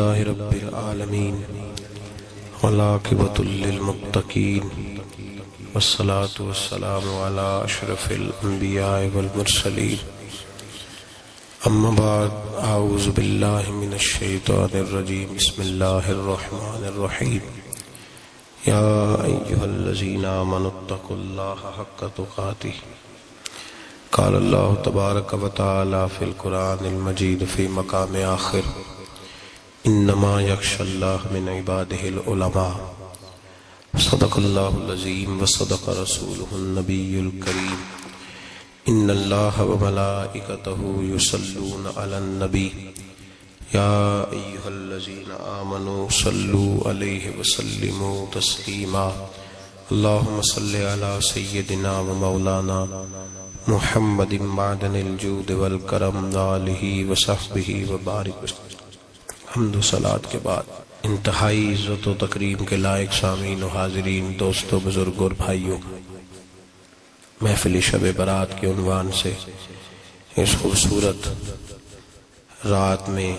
لله رب العالمين والعاقبة للمتقين والصلاة والسلام على أشرف الأنبياء والمرسلين أما بعد أعوذ بالله من الشيطان الرجيم بسم الله الرحمن الرحيم يا أيها الذين آمنوا اتقوا الله حق تقاته قال الله تبارك وتعالى في القرآن المجيد في مقام آخر انما يخشى الله من عباده العلماء صدق الله العظيم وصدق رسوله النبي الكريم ان الله وملائكته يصلون على النبي يا ايها الذين آمنوا صلوا عليه وسلموا تسليما اللهم صل على سيدنا ومولانا محمد معدن الجود والکرم آلہ وصحبہ وبارک وسلم۔ حمد و صلات کے بعد انتہائی عزت و تکریم کے لائق سامعین و حاضرین، دوستو، بزرگ اور بھائیوں، محفل شب برات کے عنوان سے اس خوبصورت رات میں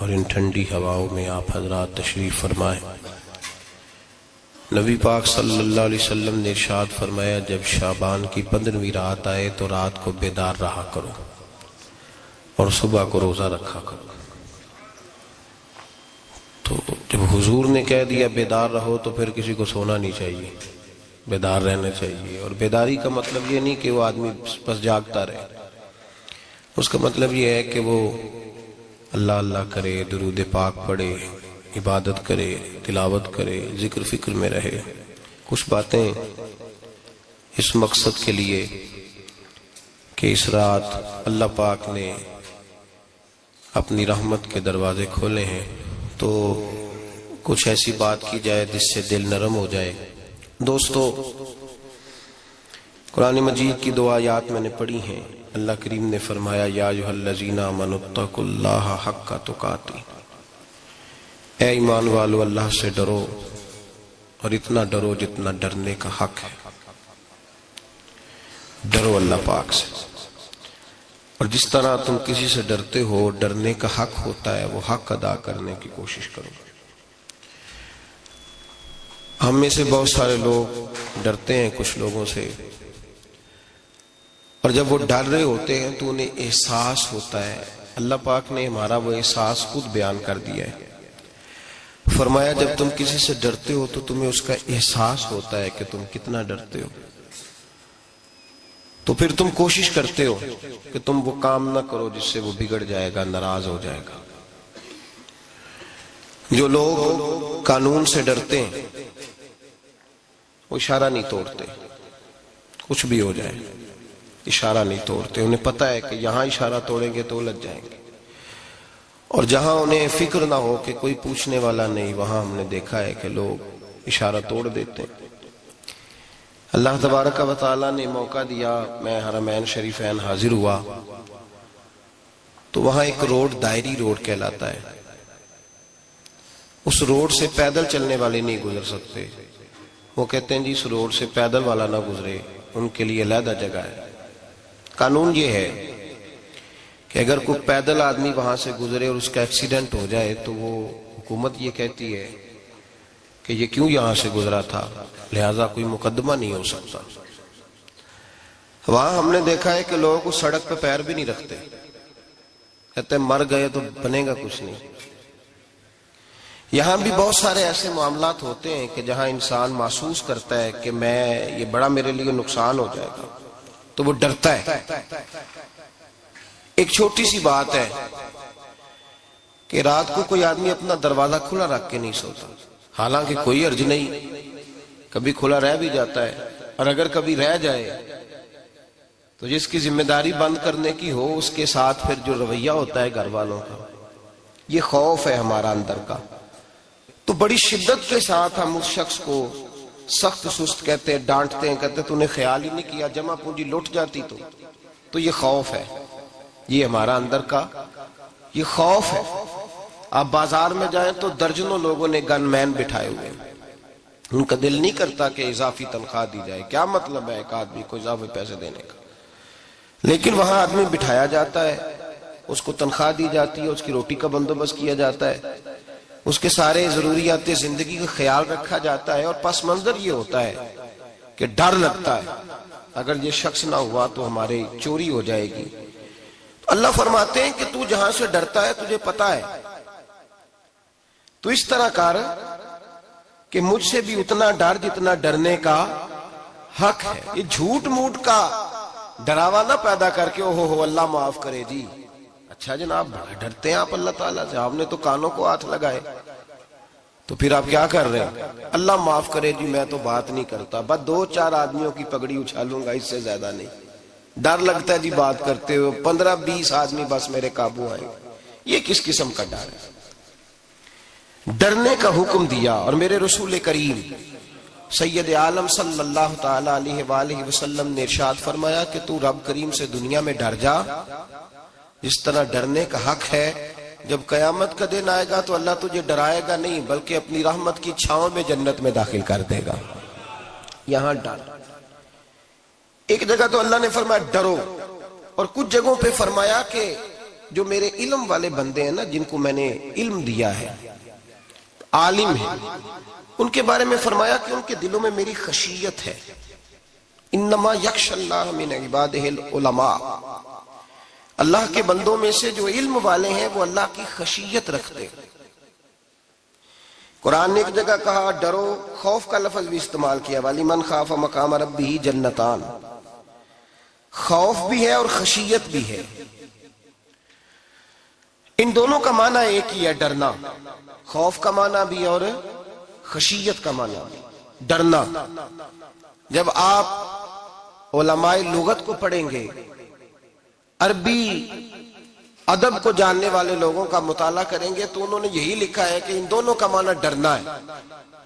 اور ان ٹھنڈی ہواؤں میں آپ حضرات تشریف فرمائیں۔ نبی پاک صلی اللہ علیہ وسلم نے ارشاد فرمایا، جب شعبان کی 15ویں رات آئے تو رات کو بیدار رہا کرو اور صبح کو روزہ رکھا کرو۔ تو جب حضور نے کہہ دیا بیدار رہو تو پھر کسی کو سونا نہیں چاہیے، بیدار رہنا چاہیے۔ اور بیداری کا مطلب یہ نہیں کہ وہ آدمی بس جاگتا رہے، اس کا مطلب یہ ہے کہ وہ اللہ اللہ کرے، درود پاک پڑھے، عبادت کرے، تلاوت کرے، ذکر فکر میں رہے۔ کچھ باتیں اس مقصد کے لیے کہ اس رات اللہ پاک نے اپنی رحمت کے دروازے کھولے ہیں، تو کچھ ایسی بات کی جائے جس سے دل نرم ہو جائے۔ دوستو، قرآن مجید کی 2 آیات میں نے پڑھی ہیں۔ اللہ کریم نے فرمایا، یا ایھا الذین آمنوا اتقوا اللہ حق تقاتہ، اے ایمان والو اللہ سے ڈرو اور اتنا ڈرو جتنا ڈرنے کا حق ہے۔ ڈرو اللہ پاک سے، اور جس طرح تم کسی سے ڈرتے ہو، ڈرنے کا حق ہوتا ہے، وہ حق ادا کرنے کی کوشش کرو۔ ہم میں سے بہت سارے لوگ ڈرتے ہیں کچھ لوگوں سے، اور جب وہ ڈر رہے ہوتے ہیں تو انہیں احساس ہوتا ہے۔ اللہ پاک نے ہمارا وہ احساس خود بیان کر دیا ہے۔ فرمایا، جب تم کسی سے ڈرتے ہو تو تمہیں اس کا احساس ہوتا ہے کہ تم کتنا ڈرتے ہو، تو پھر تم کوشش کرتے ہو کہ تم وہ کام نہ کرو جس سے وہ بگڑ جائے گا، ناراض ہو جائے گا۔ جو لوگ قانون سے ڈرتے ہیں وہ اشارہ نہیں توڑتے، کچھ بھی ہو جائے اشارہ نہیں توڑتے۔ انہیں پتہ ہے کہ یہاں اشارہ توڑیں گے تو الجھ جائیں گے، اور جہاں انہیں فکر نہ ہو کہ کوئی پوچھنے والا نہیں، وہاں ہم نے دیکھا ہے کہ لوگ اشارہ توڑ دیتے ہیں۔ اللہ تبارک و تعالیٰ نے موقع دیا، میں حرمین شریفین حاضر ہوا تو وہاں ایک روڈ دائری روڈ کہلاتا ہے۔ اس روڈ سے پیدل چلنے والے نہیں گزر سکتے۔ وہ کہتے ہیں جی اس روڈ سے پیدل والا نہ گزرے، ان کے لیے علیحدہ جگہ ہے۔ قانون یہ ہے کہ اگر کوئی پیدل آدمی وہاں سے گزرے اور اس کا ایکسیڈنٹ ہو جائے تو وہ حکومت یہ کہتی ہے کہ یہ کیوں یہاں سے گزرا تھا، لہٰذا کوئی مقدمہ نہیں ہو سکتا۔ وہاں ہم نے دیکھا ہے کہ لوگوں کو سڑک پہ پیر بھی نہیں رکھتے، کہتے ہیں مر گئے تو بنے گا کچھ نہیں۔ یہاں بھی بہت سارے ایسے معاملات ہوتے ہیں کہ جہاں انسان محسوس کرتا ہے کہ یہ بڑا میرے لیے نقصان ہو جائے گا، تو وہ ڈرتا ہے۔ ایک چھوٹی سی بات ہے کہ رات کو کوئی آدمی اپنا دروازہ کھلا رکھ کے نہیں سوتا، حالانکہ کوئی حرج نہیں، کبھی کھلا رہ بھی جاتا ہے، اور اگر کبھی رہ جائے تو جس کی ذمہ داری بند کرنے کی ہو اس کے ساتھ پھر جو رویہ ہوتا ہے گھر والوں کا، یہ خوف ہے ہمارا اندر کا، تو بڑی شدت کے ساتھ ہم اس شخص کو سخت سست کہتے ہیں، ڈانٹتے ہیں، کہتے ہیں تو نے خیال ہی نہیں کیا، جمع پونجی لٹ جاتی تو یہ خوف ہے، یہ ہمارا اندر کا یہ خوف ہے۔ آپ بازار میں جائیں تو درجنوں لوگوں نے گن مین بٹھائے ہوئے ہیں، ان کا دل نہیں کرتا کہ اضافی تنخواہ دی جائے، کیا مطلب ہے ایک آدمی کو اضافی پیسے دینے کا، لیکن وہاں آدمی بٹھایا جاتا ہے، اس کو تنخواہ دی جاتی ہے، اس کی روٹی کا بندوبست کیا جاتا ہے، اس کے سارے ضروریات زندگی کا خیال رکھا جاتا ہے، اور پس منظر یہ ہوتا ہے کہ ڈر لگتا ہے اگر یہ شخص نہ ہوا تو ہمارے چوری ہو جائے گی۔ تو اللہ فرماتے ہیں کہ تو جہاں سے ڈرتا ہے تجھے پتا ہے، تو اس طرح کر کہ مجھ سے بھی اتنا ڈر جتنا ڈرنے کا حق ہے۔ یہ جھوٹ موٹ کا ڈراوا نہ پیدا کر کے اوہ اللہ معاف کرے جی، اچھا جناب بڑا ڈرتے ہیں آپ اللہ تعالیٰ سے، آپ نے تو کانوں کو ہاتھ لگائے، تو پھر آپ کیا کر رہے ہیں؟ اللہ معاف کرے جی میں تو بات نہیں کرتا، بس 2-4 آدمیوں کی پگڑی اچھالوں گا، اس سے زیادہ نہیں۔ ڈر لگتا ہے جی بات کرتے ہوئے، 15-20 آدمی بس میرے قابو آئے۔ یہ کس قسم کا ڈر ہے؟ ڈرنے کا حکم دیا، اور میرے رسول کریم سید عالم صلی اللہ تعالی علیہ وآلہ وسلم نے ارشاد فرمایا کہ تو رب کریم سے دنیا میں ڈر جا جس طرح ڈرنے کا حق ہے۔ جب قیامت کا دن آئے گا تو اللہ تجھے ڈرائے گا نہیں بلکہ اپنی رحمت کی چھاؤں میں جنت میں داخل کر دے گا۔ یہاں ڈر، ایک جگہ تو اللہ نے فرمایا ڈرو، اور کچھ جگہوں پہ فرمایا کہ جو میرے علم والے بندے ہیں نا، جن کو میں نے علم دیا ہے، عالم ہے، ان کے بارے میں فرمایا کہ ان کے دلوں میں میری خشیت ہے۔ انما یخشی اللہ من عبادہ العلماء، اللہ کے بندوں میں سے جو علم والے ہیں وہ اللہ کی خشیت رکھتے ہیں۔ قرآن نے ایک جگہ کہا ڈرو، خوف کا لفظ بھی استعمال کیا، وَلِمَنْ خَافَ مَقَامَ رَبِّهِ جَنَّتَانِ، خوف بھی ہے اور خشیت بھی ہے۔ ان دونوں کا معنی ایک ہی ہے، ڈرنا، خوف کا معنی بھی اور خشیت کا معنی بھی، ڈرنا۔ جب آپ علماء لغت کو پڑھیں گے، عربی ادب کو جاننے والے لوگوں کا مطالعہ کریں گے تو انہوں نے یہی لکھا ہے کہ ان دونوں کا معنی ڈرنا ہے۔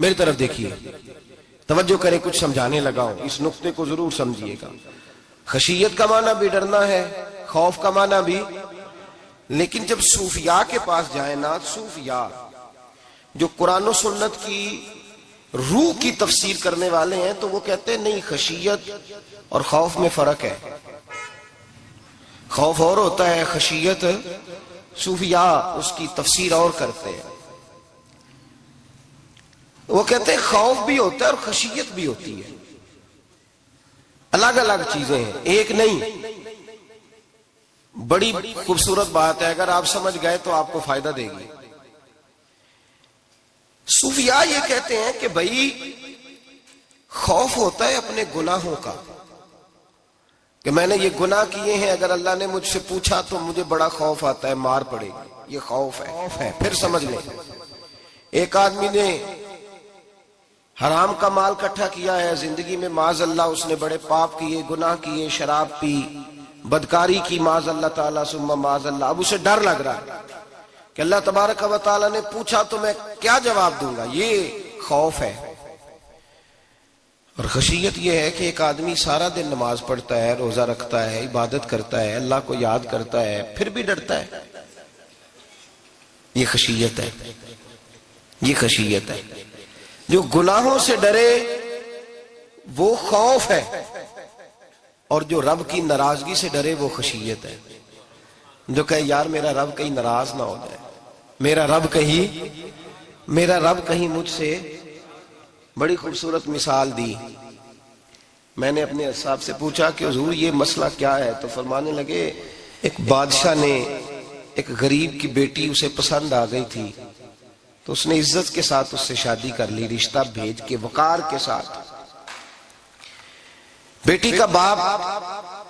میری طرف دیکھیے، توجہ کریں، کچھ سمجھانے لگا ہوں، اس نقطے کو ضرور سمجھیے گا۔ خشیت کا معنی بھی ڈرنا ہے، خوف کا معنی بھی، لیکن جب صوفیاء کے پاس جائیں نا، صوفیاء جو قرآن و سنت کی روح کی تفسیر کرنے والے ہیں، تو وہ کہتے ہیں نہیں، خشیت اور خوف میں فرق ہے، خوف اور ہوتا ہے، خشیت صوفیاء اس کی تفسیر اور کرتے ہیں۔ وہ کہتے ہیں خوف بھی ہوتا ہے اور خشیت بھی ہوتی ہے، الگ الگ چیزیں ہیں، ایک نہیں۔ بڑی خوبصورت بات ہے، اگر آپ سمجھ گئے تو آپ کو فائدہ دے گی۔ صوفیاء یہ کہتے ہیں کہ بھائی خوف ہوتا ہے اپنے گناہوں کا، کہ میں نے یہ گناہ کیے ہیں، اگر اللہ نے مجھ سے پوچھا تو مجھے بڑا خوف آتا ہے، مار پڑے گی، یہ خوف ہے۔ پھر سمجھ لیں، ایک آدمی نے حرام کا مال اکٹھا کیا ہے زندگی میں، معاذ اللہ اس نے بڑے پاپ کیے، گناہ کیے، شراب پی، بدکاری کی، معاذ اللہ تعالیٰ ثم معاذ اللہ۔ اب اسے ڈر لگ رہا ہے کہ اللہ تبارک و تعالیٰ نے پوچھا تو میں کیا جواب دوں گا، یہ خوف ہے۔ اور خشیت یہ ہے کہ ایک آدمی سارا دن نماز پڑھتا ہے، روزہ رکھتا ہے، عبادت کرتا ہے، اللہ کو یاد کرتا ہے، پھر بھی ڈرتا ہے، یہ خشیت ہے، یہ خشیت ہے۔ جو گناہوں سے ڈرے وہ خوف ہے، اور جو رب کی ناراضگی سے ڈرے وہ خشیت ہے۔ جو کہے یار میرا رب کہیں ناراض نہ ہو جائے، میرا رب کہیں مجھ سے، بڑی خوبصورت مثال دی۔ میں نے اپنے صاحب سے پوچھا کہ حضور یہ مسئلہ کیا ہے، تو فرمانے لگے ایک بادشاہ نے ایک غریب کی بیٹی اسے پسند آ گئی تھی، تو اس نے عزت کے ساتھ اس سے شادی کر لی، رشتہ بھیج کے، وقار کے ساتھ۔ بیٹی کا باپ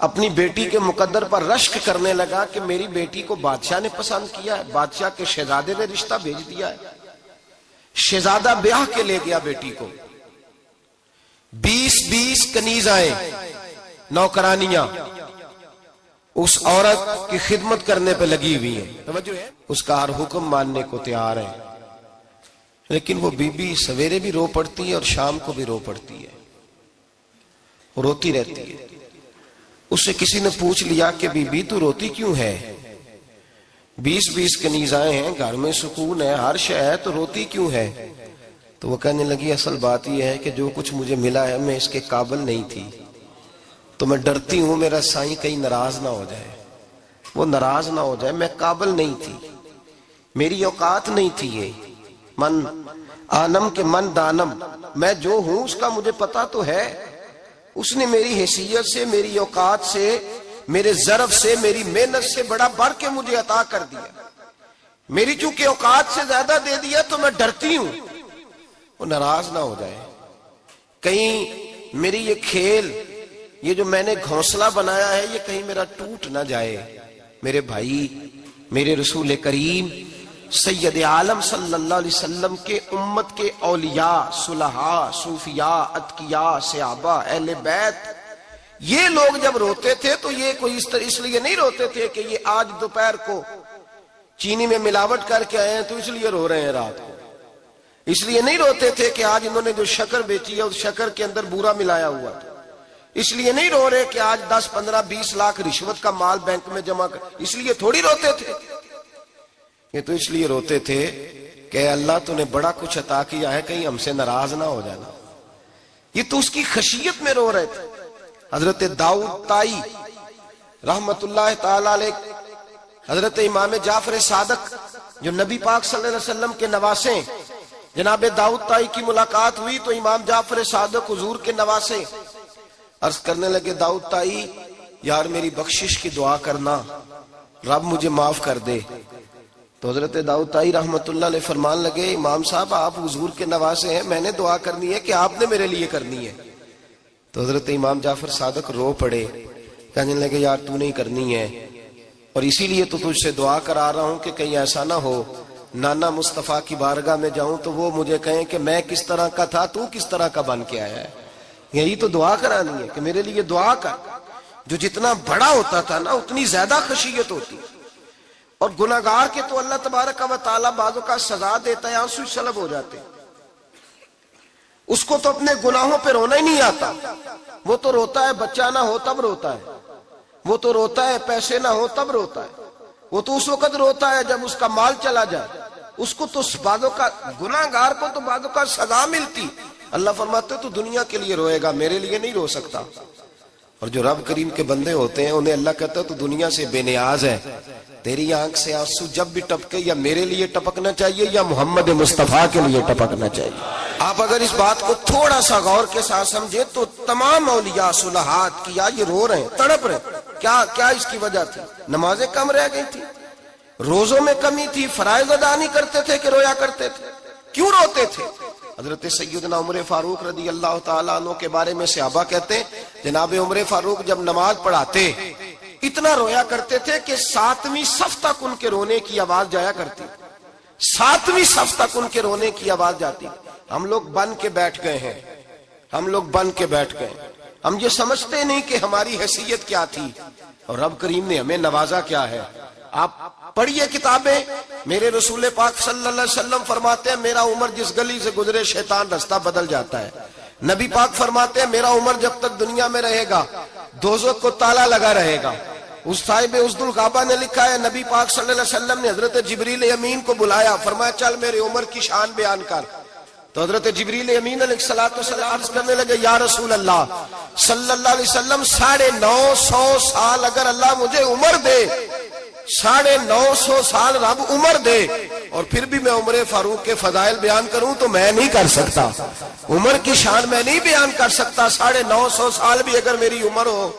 اپنی بیٹی کے مقدر پر رشک کرنے لگا کہ میری بیٹی کو بادشاہ نے پسند کیا ہے، بادشاہ کے شہزادے نے رشتہ بھیج دیا ہے۔ شہزادہ بیاہ کے لے گیا بیٹی کو، 20 کنیزائیں، نوکرانیاں اس عورت کی خدمت کرنے پہ لگی ہوئی ہیں، اس کا ہر حکم ماننے کو تیار ہے، لیکن وہ بی بی سویرے بھی رو پڑتی ہے اور شام کو بھی رو پڑتی ہے، روتی رہتی ہے۔ اس سے کسی نے پوچھ لیا کہ بی بی تو روتی کیوں ہے، 20 کنیزائیں ہیں، گھر میں سکون ہے، ہر شے ہے، تو روتی کیوں ہے؟ تو وہ کہنے لگی اصل بات یہ ہے کہ جو کچھ مجھے ملا ہے میں اس کے قابل نہیں تھی، تو میں ڈرتی ہوں میرا سائیں کہیں ناراض نہ ہو جائے، وہ ناراض نہ ہو جائے، میں قابل نہیں تھی، میری اوقات نہیں تھی یہ، من آنم کے من دانم، میں جو ہوں اس کا مجھے پتا تو ہے. اس نے میری حیثیت سے، میری اوقات سے، میرے ظرف سے، میری محنت سے بڑا بڑھ کے مجھے عطا کر دیا. میری چونکہ اوقات سے زیادہ دے دیا تو میں ڈرتی ہوں وہ ناراض نہ ہو جائے، کہیں میری یہ کھیل، یہ جو میں نے گھونسلہ بنایا ہے، یہ کہیں میرا ٹوٹ نہ جائے. میرے بھائی، میرے رسول کریم سید عالم صلی اللہ علیہ وسلم کے امت کے اولیاء، صلحاء، صوفیاء، اتقیاء، صحابہ، اہل بیت، یہ لوگ جب روتے تھے تو یہ کوئی اس لیے نہیں روتے تھے کہ یہ آج دوپہر کو چینی میں ملاوٹ کر کے آئے ہیں تو اس لیے رو رہے ہیں رات کو. اس لیے نہیں روتے تھے کہ آج انہوں نے جو شکر بیچی ہے اس شکر کے اندر بورا ملایا ہوا تھا. اس لیے نہیں رو رہے کہ آج 10، 15، 20 لاکھ رشوت کا مال بینک میں جمع کر، اس لیے تھوڑی روتے تھے. یہ تو اس لیے روتے تھے کہ اللہ تو نے بڑا کچھ عطا کیا ہے، کہیں ہم سے ناراض نہ ہو جانا. یہ تو اس کی خشیت میں رو رہے تھے. حضرت داؤد طائی رحمت اللہ تعالی علیہ، حضرت امام جعفر صادق جو نبی پاک صلی اللہ علیہ وسلم کے نواسے، جناب داؤد طائی کی ملاقات ہوئی تو امام جعفر صادق حضور کے نواسے عرض کرنے لگے، داؤد طائی یار میری بخشش کی دعا کرنا، رب مجھے معاف کر دے. تو حضرت داؤد طائی رحمت اللہ علیہ فرمان لگے، امام صاحب آپ حضور کے نواسے ہیں، میں نے دعا کرنی ہے کہ آپ نے میرے لیے کرنی ہے. تو حضرت امام جعفر صادق رو پڑے، کہنے لگے یار تو نہیں کرنی ہے، اور اسی لیے تو تجھ سے دعا کرا رہا ہوں کہ کہیں ایسا نہ ہو نانا مصطفیٰ کی بارگاہ میں جاؤں تو وہ مجھے کہیں کہ میں کس طرح کا تھا، تو کس طرح کا بن کے آیا ہے. یہی تو دعا کرانی ہے کہ میرے لیے دعا کر. جو جتنا بڑا ہوتا تھا نا اتنی زیادہ خشیت ہوتی. اور گناہگار کے تو اللہ تبارک و تعالیٰ بعضوں کا سزا دیتا ہے، آنسو سلب ہو جاتے. اس کو تو اپنے گناہوں پہ رونا ہی نہیں آتا. وہ تو روتا ہے بچہ نہ ہو تب روتا ہے، وہ تو روتا ہے پیسے نہ ہو تب روتا ہے، وہ تو اس وقت روتا ہے جب اس کا مال چلا جائے. اس کو تو بعضوں کا، گناہگار کو تو بعضوں کا سزا ملتی. اللہ فرماتے تو دنیا کے لیے روئے گا، میرے لیے نہیں رو سکتا. اور جو رب کریم کے بندے ہوتے ہیں انہیں اللہ کہتا ہے تو دنیا سے بے نیاز ہے، تیری آنکھ سے آنسو جب بھی ٹپکے یا میرے لیے ٹپکنا چاہیے یا محمد مصطفیٰ کے لیے ٹپکنا چاہیے. آپ اگر اس بات کو تھوڑا سا غور کے ساتھ سمجھے تو تمام اولیاء صلحات کیا یہ رو رہے ہیں، تڑپ رہے ہیں. کیا اس کی وجہ تھی؟ نمازیں کم رہ گئی تھی، روزوں میں کمی تھی، فرائض ادا نہیں کرتے تھے کہ رویا کرتے تھے؟ کیوں روتے تھے؟ حضرت سیدنا عمر فاروق رضی اللہ تعالیٰ عنہ کے بارے میں صحابہ کہتے ہیں جناب عمر فاروق جب نماز پڑھاتے اتنا رویا کرتے تھے کہ 7ویں صف تک ان کے رونے کی آواز جایا کرتی. 7ویں صف تک ان کے رونے کی آواز جاتی. ہم لوگ بن کے بیٹھ گئے ہیں، ہم لوگ بن کے بیٹھ گئے. ہم یہ سمجھتے نہیں کہ ہماری حیثیت کیا تھی اور رب کریم نے ہمیں نوازا کیا ہے. آپ پڑھیے کتابیں، میرے رسول پاک صلی اللہ علیہ وسلم فرماتے ہیں میرا عمر جس گلی سے گزرے شیطان رستہ بدل جاتا ہے. نبی پاک فرماتے ہیں میرا عمر جب تک دنیا میں رہے گا دوزخ کو تالا لگا رہے گا. اس صاحب اسد الغابہ نے لکھا ہے نبی پاک صلی اللہ علیہ وسلم نے حضرت جبریل امین کو بلایا، فرمایا چل میرے عمر کی شان بیان کر. تو حضرت جبریل امین علیہ السلام عرض کرنے لگے یا رسول اللہ صلی اللہ علیہ وسلم 950 سال اگر اللہ مجھے عمر دے، 950 سال رب عمر دے اور پھر بھی میں عمر فاروق کے فضائل بیان کروں تو میں نہیں کر سکتا. عمر کی شان میں نہیں بیان کر سکتا. 950 سال بھی اگر میری عمر ہو.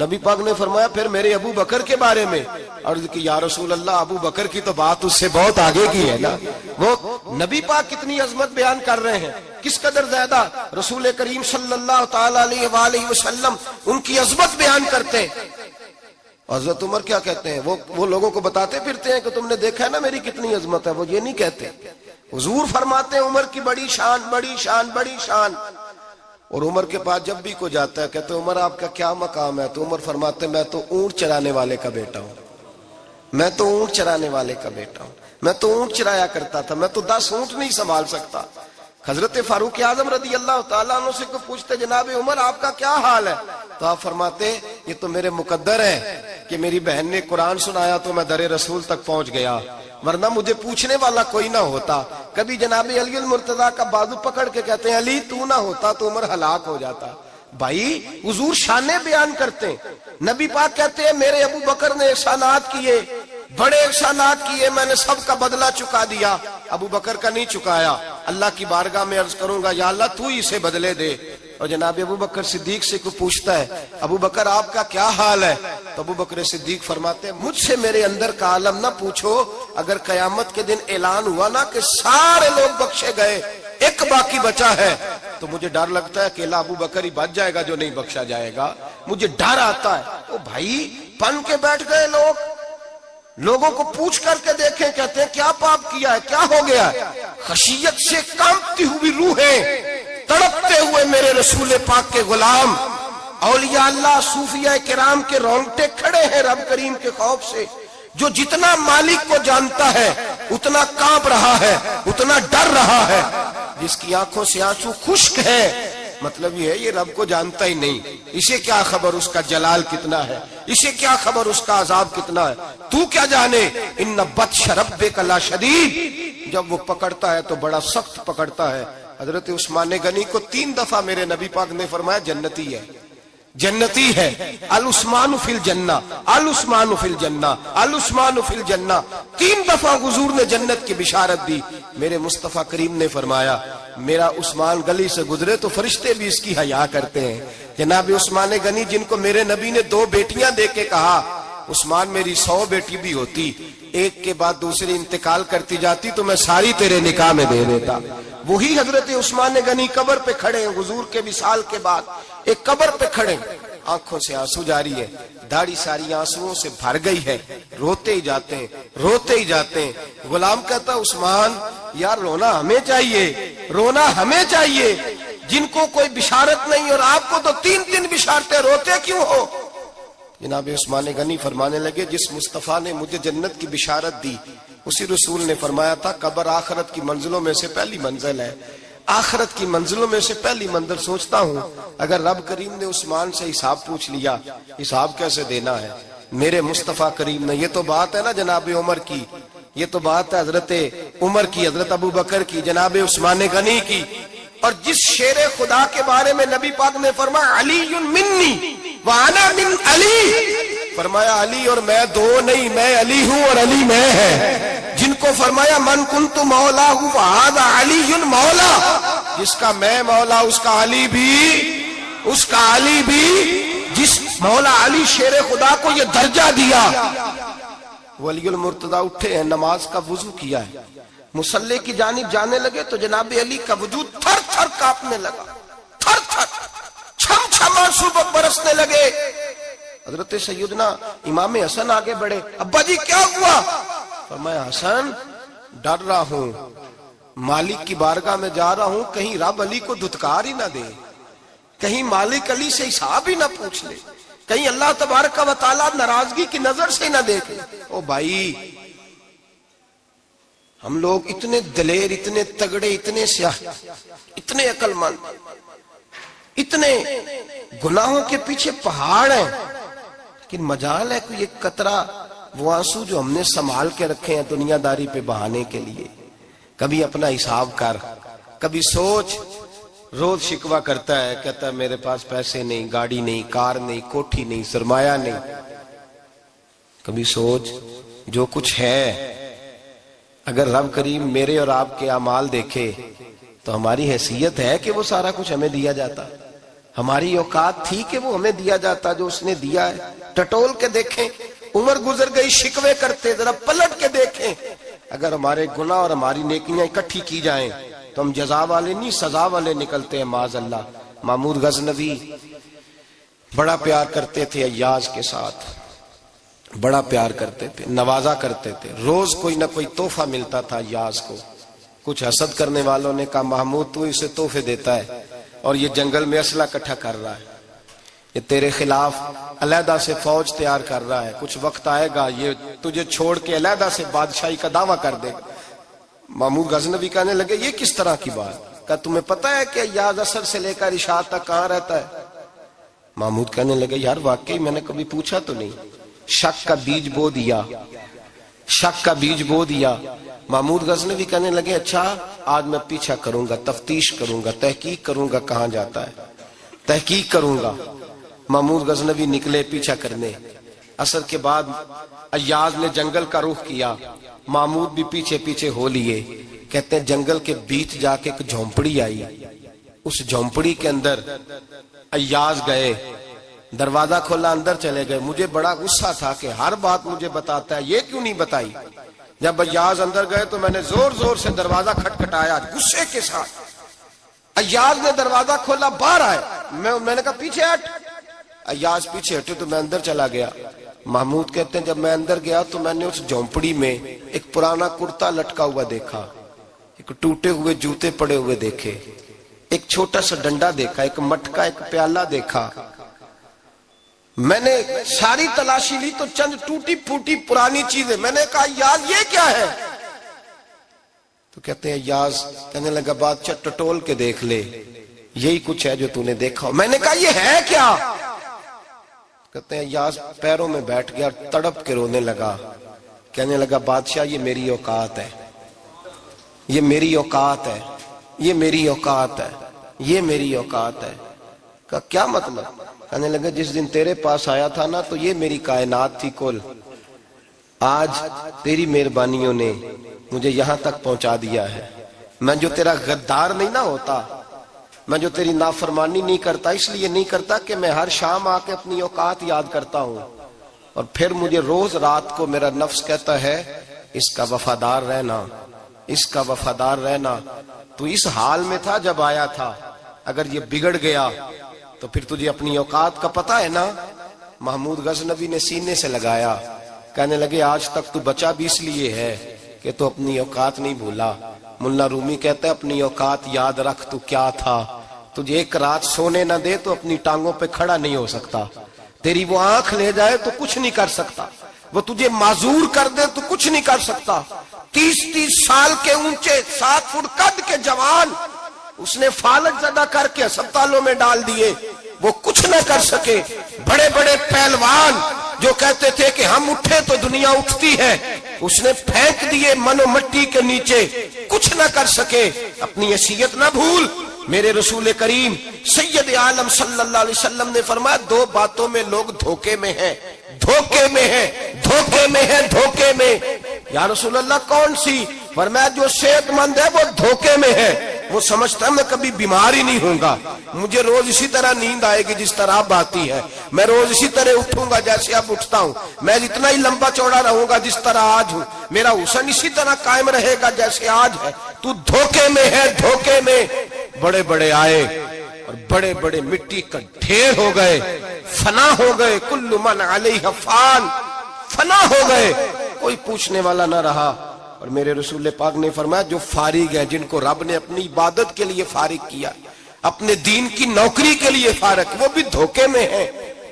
نبی پاک نے فرمایا پھر میرے ابو بکر کے بارے میں عرض کی یا رسول اللہ ابو بکر کی تو بات اس سے بہت آگے کی ہے نا. وہ نبی پاک کتنی عظمت بیان کر رہے ہیں، کس قدر زیادہ رسول کریم صلی اللہ تعالی علیہ وآلہ وسلم ان کی عظمت بیان کرتے ہیں. حضرت عمر کیا کہتے ہیں؟ وہ لوگوں کو بتاتے پھرتے ہیں کہ تم نے دیکھا ہے نا میری کتنی عظمت ہے. وہ یہ نہیں کہتے. حضور فرماتے ہیں عمر کی بڑی شان، بڑی شان، بڑی شان. اور عمر کے پاس جب بھی کوئی جاتا ہے کہتے ہیں عمر آپ کا کیا مقام ہے؟ تو عمر فرماتے ہیں میں تو اونٹ چرانے والے کا بیٹا ہوں، میں تو اونٹ چرانے والے کا بیٹا ہوں، میں تو اونٹ چرایا کرتا تھا، میں تو 10 اونٹ نہیں سنبھال سکتا. حضرت فاروق اعظم رضی اللہ تعالیٰ عنہ سے کو پوچھتے جناب عمر آپ کا کیا حال ہے؟ تو آپ فرماتے یہ تو میرے مقدر ہے کہ میری بہن نے قرآن سنایا تو میں در رسول تک پہنچ گیا، ورنہ مجھے پوچھنے والا کوئی نہ ہوتا. کبھی جناب علی المرتضیٰ کا بازو پکڑ کے کہتے ہیں علی تو نہ ہوتا تو عمر ہلاک ہو جاتا. بھائی حضور شانے بیان کرتے ہیں. نبی پاک کہتے ہیں میرے ابو بکر نے احسانات کیے، بڑے احسانات کیے، میں نے سب کا بدلہ چکا دیا. ابو بکر کا نہیں چکایا، اللہ کی بارگاہ میں عرض کروں گا یا اللہ تو ہی اسے بدلے دے۔ اور جناب ابو بکر صدیق سے کوئی پوچھتا ہے ابو بکر آپ کا کیا حال ہے، تو ابو بکر صدیق فرماتے ہیں مجھ سے میرے اندر کا عالم نہ پوچھو، اگر قیامت کے دن اعلان ہوا نا کہ سارے لوگ بخشے گئے ایک باقی بچا ہے تو مجھے ڈر لگتا ہے کہ اکیلا ابو بکر ہی بچ جائے گا جو نہیں بخشا جائے گا، مجھے ڈر آتا ہے۔ او بھائی پن کے بیٹھ گئے لوگ، لوگوں کو پوچھ کر کے دیکھیں، کہتے ہیں کیا پاپ کیا ہے، کیا ہو گیا ہے؟ خشیت سے کانپتی ہوئی روحیں، تڑپتے ہوئے میرے رسول پاک کے غلام، اولیاء اللہ صوفیاء کرام کے رونگٹے کھڑے ہیں رب کریم کے خوف سے۔ جو جتنا مالک کو جانتا ہے اتنا کانپ رہا ہے، اتنا ڈر رہا ہے۔ جس کی آنکھوں سے آنسو خشک ہے، مطلب یہ ہے یہ رب کو جانتا ہی نہیں، اسے کیا خبر اس کا جلال کتنا ہے، اسے کیا خبر اس کا عذاب کتنا ہے، تو کیا جانے۔ ان بطش ربک لشدید، جب وہ پکڑتا ہے تو بڑا سخت پکڑتا ہے۔ حضرت عثمان غنی کو 3 دفعہ میرے نبی پاک نے فرمایا جنتی ہے، جنتی ہے، العثمان فی الجنہ، العثمان فی الجنہ، العثمان فی الجنہ، 3 دفعہ حضور نے جنت کی بشارت دی۔ میرے مصطفیٰ کریم نے فرمایا میرا عثمان گلی سے گزرے تو فرشتے بھی اس کی حیا کرتے ہیں۔ جناب عثمان غنی جن کو میرے نبی نے 2 بیٹیاں دے کے کہا عثمان میری 100 بیٹی بھی ہوتی، ایک کے بعد دوسری انتقال کرتی جاتی تو میں ساری تیرے نکاح میں دے دیتا۔ وہی حضرت عثمان غنی قبر پہ کھڑے ہیں حضور کے وصال کے بعد، ایک قبر پہ کھڑے، آنکھوں سے آنسو جاری ہے، داڑھی ساری آنسوؤں سے بھر گئی ہے، روتے ہی جاتے ہیں، روتے ہی جاتے ہیں۔ غلام کہتا عثمان یار رونا ہمیں چاہیے، رونا ہمیں چاہیے، جن کو کوئی بشارت نہیں اور آپ کو تو 3 بشارتیں، روتے کیوں ہو؟ جناب عثمان غنی فرمانے لگے جس مصطفیٰ نے مجھے جنت کی بشارت دی اسی رسول نے فرمایا تھا قبر آخرت کی منزلوں میں سے پہلی منزل ہے، آخرت کی منزلوں میں سے پہلی منزل۔ سوچتا ہوں اگر رب کریم نے عثمان سے حساب پوچھ لیا حساب کیسے دینا ہے؟ میرے مصطفیٰ کریم نے، یہ تو بات ہے نا جناب عمر کی، یہ تو بات ہے حضرت عمر کی، حضرت ابو بکر کی، جناب عثمان غنی کی۔ اور جس شیر خدا کے بارے میں نبی پاک نے فرمایا علی منی وانا من علی، فرمایا علی اور میں 2 نہیں، میں علی ہوں اور علی میں ہے۔ جن کو فرمایا من کنت مولا ہوں وہذا علی مولا، جس کا میں مولا اس کا علی بھی، اس کا علی بھی، جس مولا علی شیر خدا کو یہ درجہ دیا۔ ولی المرتضی اٹھے ہیں، نماز کا وضو کیا ہے، مصلی کی جانب جانے لگے تو جناب علی کا وجود تھر تھر کانپنے لگا، تھر تھر، چھم چھم آنسو برسنے لگے۔ حضرت سیدنا امام حسن آگے بڑھے، ابا جی کیا ہوا؟ فرمایا حسن ڈر رہا ہوں، مالک کی بارگاہ میں جا رہا ہوں، کہیں رب علی کو دھتکار ہی نہ دے، کہیں مالک علی سے حساب ہی نہ پوچھ لے، کہیں اللہ تبارک و تعالیٰ ناراضگی کی نظر سے نہ دیکھ لے۔ او بھائی ہم لوگ اتنے دلیر، اتنے تگڑے، اتنے سیاہ، اتنے عقل مند، اتنے گناہوں کے پیچھے پہاڑ ہیں، لیکن مجال ہے کوئی ایک قطرہ وہ آنسو جو ہم نے سنبھال کے رکھے ہیں دنیا داری پہ بہانے کے لیے۔ کبھی اپنا حساب کر، کبھی سوچ، روز شکوہ کرتا ہے، کہتا ہے میرے پاس پیسے نہیں، گاڑی نہیں، کار نہیں، کوٹھی نہیں، سرمایہ نہیں۔ کبھی سوچ جو کچھ ہے اگر رب کریم میرے اور آپ کے اعمال دیکھے تو ہماری حیثیت ہے کہ وہ سارا کچھ ہمیں دیا جاتا، ہماری اوقات تھی کہ وہ ہمیں دیا جاتا جو اس نے دیا ہے۔ ٹٹول کے دیکھیں، عمر گزر گئی شکوے کرتے، ذرا پلٹ کے دیکھیں، اگر ہمارے گناہ اور ہماری نیکیاں اکٹھی کی جائیں تو ہم جزا والے نہیں سزا والے نکلتے ہیں معاذ اللہ۔ محمود غزنوی بڑا پیار کرتے تھے ایاز کے ساتھ، بڑا پیار کرتے تھے، نوازا کرتے تھے، روز کوئی نہ کوئی تحفہ ملتا تھا ایاز کو۔ کچھ حسد کرنے والوں نے کہا محمود تو اسے تحفے دیتا ہے اور یہ جنگل میں اسلحہ اکٹھا کر رہا ہے، یہ تیرے خلاف علیحدہ سے فوج تیار کر رہا ہے، کچھ وقت آئے گا یہ تجھے چھوڑ کے علیحدہ سے بادشاہی کا دعویٰ کر دے گا۔ محمود غزنوی کہنے لگے یہ کس طرح کی بات؟ کہا تمہیں پتہ ہے کہ ایاز عصر سے لے کر عشاء تک کہاں رہتا ہے؟ محمود کہنے لگے یار واقعی میں نے کبھی پوچھا تو نہیں، شک کا بیج بو دیا، شک کا بیج بو دیا۔ محمود غزنوی کہنے لگے اچھا آج میں پیچھا کروں گا، تفتیش کروں گا، تحقیق کروں گا کہاں جاتا ہے، تحقیق کروں گا۔ محمود غزنوی نکلے پیچھا کرنے۔ عصر کے بعد ایاز نے جنگل کا رخ کیا، محمود بھی پیچھے پیچھے ہو لیے. کہتے ہیں جنگل کے بیچ جا کے ایک جھونپڑی آئی. اس جھونپڑی کے اندر ایاز گئے, دروازہ کھولا, اندر چلے گئے. مجھے بڑا غصہ تھا کہ ہر بات مجھے بتاتا ہے, یہ کیوں نہیں بتائی. جب ایاز اندر گئے تو میں نے زور زور سے دروازہ کھٹکھٹایا غصے کے ساتھ. ایاز نے دروازہ کھولا, باہر آئے. میں نے کہا پیچھے ہٹ. ایاز پیچھے ہٹے تو میں اندر چلا گیا. محمود کہتے ہیں جب میں اندر گیا تو میں نے اس جھونپڑی میں ایک پرانا کرتا لٹکا ہوا دیکھا, ایک ٹوٹے ہوئے جوتے پڑے ہوئے دیکھے, ایک چھوٹا سا ڈنڈا دیکھا, ایک مٹکا, ایک پیالہ دیکھا. میں نے ساری تلاشی لی تو چند ٹوٹی پھوٹی پرانی چیزیں. میں نے کہا یاز یہ کیا ہے؟ تو کہتے ہیں یاز کہنے لگا بادشاہ ٹٹول کے دیکھ لے, یہی کچھ ہے جو تو نے دیکھا. میں نے کہا یہ ہے کیا؟ کہتے ہیں یاز پیروں میں بیٹھ گیا, تڑپ کے رونے لگا. کہنے لگا بادشاہ یہ میری اوقات ہے, یہ میری اوقات ہے, یہ میری اوقات ہے, یہ میری اوقات ہے. کہا کیا مطلب؟ کہنے لگا جس دن تیرے پاس آیا تھا نا تو یہ میری کائنات تھی کل. آج تیری مہربانیوں نے مجھے یہاں تک پہنچا دیا ہے. میں جو تیرا غدار نہیں نہ ہوتا, میں جو تیری نافرمانی نہیں کرتا, اس لیے نہیں کرتا کہ میں ہر شام آ کے اپنی اوقات یاد کرتا ہوں, اور پھر مجھے روز رات کو میرا نفس کہتا ہے اس کا وفادار رہنا, اس کا وفادار رہنا. تو اس حال میں تھا جب آیا تھا, اگر یہ بگڑ گیا تو پھر تجھے اپنی اوقات کا پتہ ہے نا. محمود غزنوی نے سینے سے لگایا. کہنے لگے آج تک تو بچا بھی اس لیے ہے کہ تو اپنی اوقات نہیں بھولا. ملا رومی کہتا ہے اپنی اوقات یاد رکھ, تو کیا تھا. تجھے ایک رات سونے نہ دے تو اپنی ٹانگوں پہ کھڑا نہیں ہو سکتا. تیری وہ آنکھ لے جائے تو کچھ نہیں کر سکتا. وہ تجھے معذور کر دے تو کچھ نہیں کر سکتا. 30 سال کے اونچے 7 فٹ قد کے جوان اس نے فالج زدہ کر کے ہسپتالوں میں ڈال دیے, وہ کچھ نہ کر سکے. بڑے بڑے پہلوان جو کہتے تھے کہ ہم اٹھے تو دنیا اٹھتی ہے, اس نے پھینک دیے من و مٹی کے نیچے, کچھ نہ کر سکے. اپنی حیثیت نہ بھول. میرے رسول کریم سید عالم صلی اللہ علیہ وسلم نے فرمایا 2 باتوں میں لوگ دھوکے میں ہیں, دھوکے میں ہیں, دھوکے میں ہیں, دھوکے میں. یا رسول اللہ کون سی؟ فرمایا جو صحت مند ہے وہ دھوکے میں ہے. وہ سمجھتا ہے میں کبھی بیمار ہی نہیں ہوں گا, مجھے روز اسی طرح نیند آئے گی جس طرح اب آتی ہے, میں روز اسی طرح اٹھوں گا جیسے اب اٹھتا ہوں, میں اتنا ہی لمبا چوڑا رہوں گا جس طرح آج ہوں, میرا حسن اسی طرح قائم رہے گا جیسے آج ہے. تو دھوکے میں ہے, دھوکے میں. بڑے بڑے آئے اور بڑے بڑے مٹی کا ڈھیر ہو گئے, فنا ہو گئے. کل من علیہ فان, فنا ہو گئے, کوئی پوچھنے والا نہ رہا. اور میرے رسول پاک نے فرمایا جو فارغ ہیں, جن کو رب نے اپنی عبادت کے لیے فارغ کیا, اپنے دین کی نوکری کے لیے فارغ, وہ بھی دھوکے میں ہیں,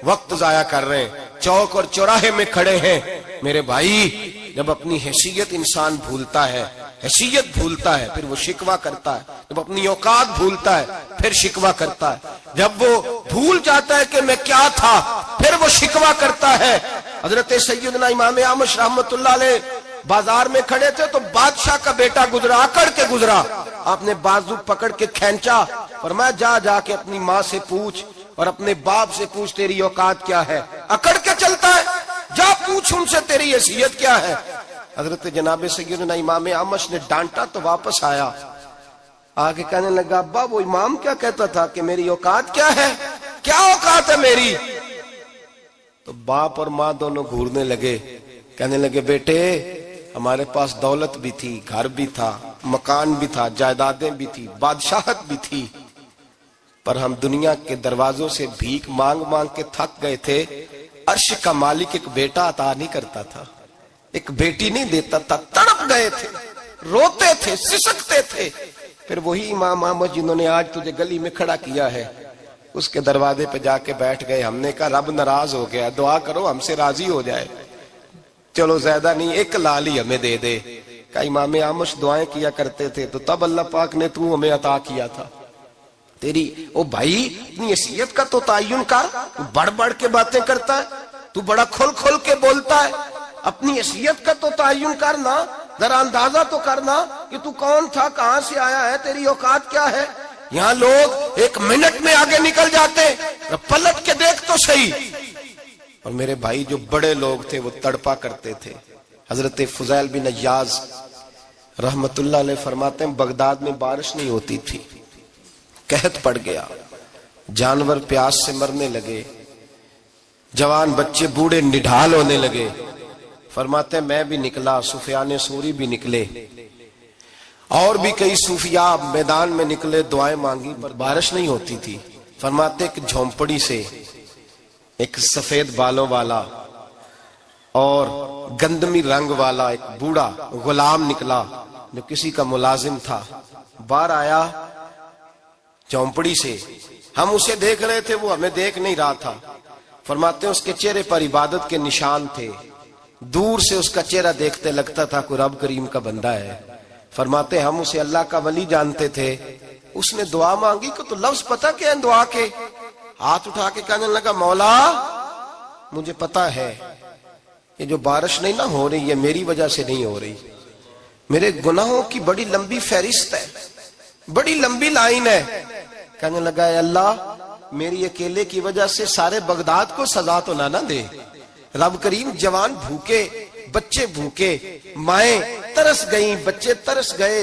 وقت ضائع کر رہے ہیں, چوک اور چوراہے میں کھڑے ہیں. میرے بھائی جب اپنی حیثیت انسان بھولتا ہے, حیثیت بھولتا ہے, پھر وہ شکوہ کرتا ہے. جب اپنی اوقات بھولتا ہے پھر شکوہ کرتا ہے. جب وہ بھول جاتا ہے کہ میں کیا تھا پھر وہ شکوہ کرتا ہے. حضرت سیدنا امام اعمش رحمت اللہ علیہ بازار میں کھڑے تھے تو بادشاہ کا بیٹا گزرا, اکڑ کے گزرا. آپ نے بازو پکڑ کے کھینچا, فرمایا جا کے اپنی ماں سے پوچھ اور اپنے باپ سے پوچھ تیری اوقات کیا ہے. اکڑ کے چلتا ہے, جا پوچھ ان سے تیری حیثیت کیا ہے. حضرت جناب سیدنا امام اعمش نے ڈانٹا تو واپس آیا, آگے کہنے لگا ابا وہ امام کیا کہتا تھا کہ میری اوقات کیا ہے, کیا اوقات ہے میری. تو باپ اور ماں دونوں گھورنے لگے, کہنے لگے بیٹے ہمارے پاس دولت بھی تھی, گھر بھی تھا, مکان بھی تھا, جائیدادیں بھی تھی, بادشاہت بھی تھی, پر ہم دنیا کے دروازوں سے بھیک مانگ مانگ کے تھک گئے تھے. عرش کا مالک ایک بیٹا عطا نہیں کرتا تھا, ایک بیٹی نہیں دیتا تھا, تڑپ گئے تھے, روتے تھے, سسکتے تھے. پھر وہی امام احمد جنہوں نے آج تجھے گلی میں کھڑا کیا ہے, اس کے دروازے پہ جا کے بیٹھ گئے. ہم نے کہا رب ناراض ہو گیا, دعا کرو ہم سے راضی ہو جائے, چلو زیادہ نہیں 1 لال ہی ہمیں دے دے. کہ امام اعمش دعائیں کیا کرتے تھے تو تب اللہ پاک نے تو ہمیں عطا کیا تھا. تیری او بھائی اپنی حیثیت کا تو تعین کر, بڑھ بڑھ کے باتیں کرتا ہے, تو بڑا کھل کھل کے بولتا ہے. اپنی حیثیت کا تو تعین کرنا, ذرا اندازہ تو کرنا کہ تو کون تھا, کہاں سے آیا ہے, تیری اوقات کیا ہے. یہاں لوگ 1 منٹ میں آگے نکل جاتے, پلٹ کے دیکھ تو صحیح. اور میرے بھائی جو بڑے لوگ تھے وہ تڑپا کرتے تھے, حضرت فضیل بن عیاض رحمت اللہ علیہ فرماتے ہیں بغداد میں بارش نہیں ہوتی تھی، قحط پڑ گیا، جانور پیاس سے مرنے لگے، جوان بچے بوڑھے نڈھال ہونے لگے۔ فرماتے ہیں میں بھی نکلا، سفیان ثوری بھی نکلے، اور بھی کئی صوفیاء میدان میں نکلے، دعائیں مانگی پر بارش نہیں ہوتی تھی۔ فرماتے ایک جھونپڑی سے ایک سفید بالوں والا اور گندمی رنگ والا ایک بوڑھا غلام نکلا جو کسی کا ملازم تھا، باہر آیا جھونپڑی سے، ہم اسے دیکھ رہے تھے، وہ ہمیں دیکھ نہیں رہا تھا۔ فرماتے ہیں اس کے چہرے پر عبادت کے نشان تھے، دور سے اس کا چہرہ دیکھتے لگتا تھا کوئی رب کریم کا بندہ ہے۔ فرماتے ہیں ہم اسے اللہ کا ولی جانتے تھے۔ اس نے دعا مانگی کہ تو لفظ پتہ کیا ہے دعا کے؟ ہاتھ اٹھا کے کہنے لگا مولا مجھے پتا ہے یہ جو بارش نہیں نہ ہو رہی ہے میری وجہ سے نہیں ہو رہی، میرے گناہوں کی بڑی لمبی فہرست ہے، بڑی لمبی لائن ہے۔ کہنے لگا اے اللہ میری اکیلے کی وجہ سے سارے بغداد کو سزا تو نہ دے، رب کریم جوان بھوکے، بچے بھوکے، مائیں ترس گئیں، بچے ترس گئے،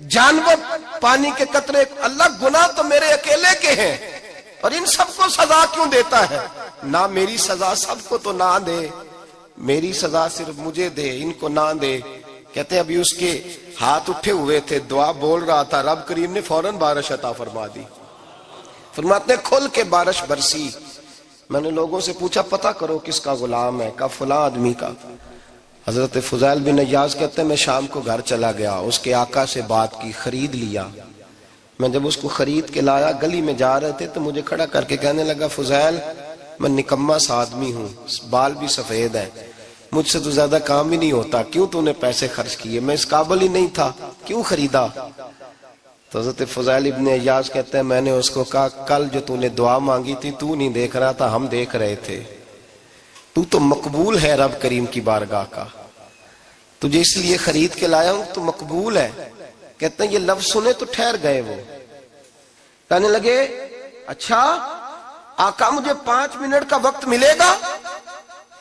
جانور پانی کے قطرے، اللہ گناہ تو میرے اکیلے کے ہیں اور ان سب کو سزا کیوں دیتا ہے؟ نہ میری سزا سب کو تو نہ دے، میری سزا صرف مجھے دے، ان کو نہ دے۔ کہتے ہیں ابھی اس کے ہاتھ اٹھے ہوئے تھے، دعا بول رہا تھا، رب کریم نے فوراً بارش عطا فرما دی۔ فرماتے ہیں کھل کے بارش برسی۔ میں نے لوگوں سے پوچھا پتہ کرو کس کا غلام ہے، کہا فلاں آدمی کا۔ حضرت فضیل بن عیاض کہتے ہیں میں شام کو گھر چلا گیا، اس کے آقا سے بات کی، خرید لیا۔ میں جب اس کو خرید کے لایا، گلی میں جا رہے تھے تو مجھے کھڑا کر کے کہنے لگا فضیل میں نکما سا آدمی ہوں، بال بھی سفید ہیں، مجھ سے تو زیادہ کام ہی نہیں ہوتا، کیوں تو نے پیسے خرچ کیے؟ میں اس قابل ہی نہیں تھا، کیوں خریدا؟ تو حضرت فضیل ابن عیاض کہتے ہیں میں نے اس کو کہا کل جو تو نے دعا مانگی تھی تو نہیں دیکھ رہا تھا، ہم دیکھ رہے تھے، تو مقبول ہے رب کریم کی بارگاہ کا، تجھے اس لیے خرید کے لایا ہوں تو مقبول ہے۔ کہتے ہیں یہ لفظ سنے تو ٹھہر گئے، وہ کہنے لگے اچھا آقا مجھے 5 منٹ کا وقت ملے گا؟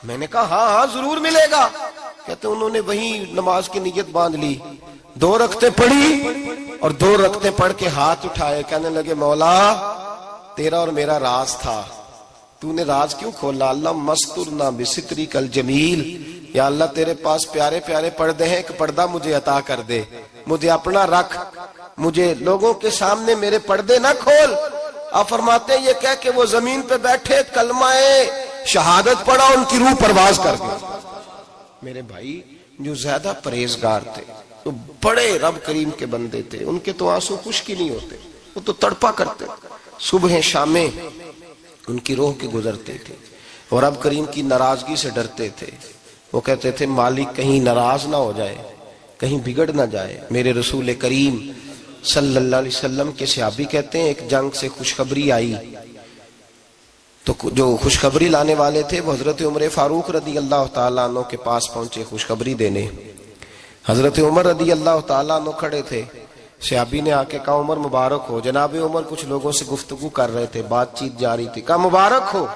میں نے کہا ہاں ہاں ضرور ملے گا۔ کہتے ہیں انہوں نے وہیں نماز کی نیت باندھ لی، 2 رکعتیں پڑھی اور 2 رکعتیں پڑھ کے ہاتھ اٹھائے، کہنے لگے مولا تیرا اور میرا راز تھا، تو نے راز کیوں کھولا؟ اللہ مسترنا بسترک الجمیل، یا اللہ تیرے پاس پیارے پیارے پردے ہیں، ایک پردہ مجھے عطا کر دے، مجھے اپنا رکھ، مجھے لوگوں کے سامنے میرے پردے نہ کھول۔ آپ فرماتے ہیں یہ کہہ کہ وہ زمین پہ بیٹھے کلمہ شہادت پڑھا، ان کی روح پرواز کر گئی۔ میرے بھائی جو زیادہ پرہیزگار تھے، تو بڑے رب کریم کے بندے تھے، ان کے تو آنسو خشک ہی نہیں ہوتے، وہ تو تڑپا کرتے، صبح شامیں ان کی روح کے گزرتے تھے اور رب کریم کی ناراضگی سے ڈرتے تھے۔ وہ کہتے تھے مالک کہیں ناراض نہ ہو جائے، کہیں بگڑ نہ جائے۔ میرے رسول کریم صلی اللہ علیہ وسلم کے صحابی کہتے ہیں ایک جنگ سے خوشخبری آئی، تو جو خوشخبری لانے والے تھے وہ حضرت عمر فاروق رضی اللہ تعالیٰ عنہ کے پاس پہنچے خوشخبری دینے۔ حضرت عمر رضی اللہ تعالیٰ عنہ کھڑے تھے، صحابی نے آ کے کہا عمر مبارک ہو۔ جناب عمر کچھ لوگوں سے گفتگو کر رہے تھے، بات چیت جاری تھی، کہا مبارک ہو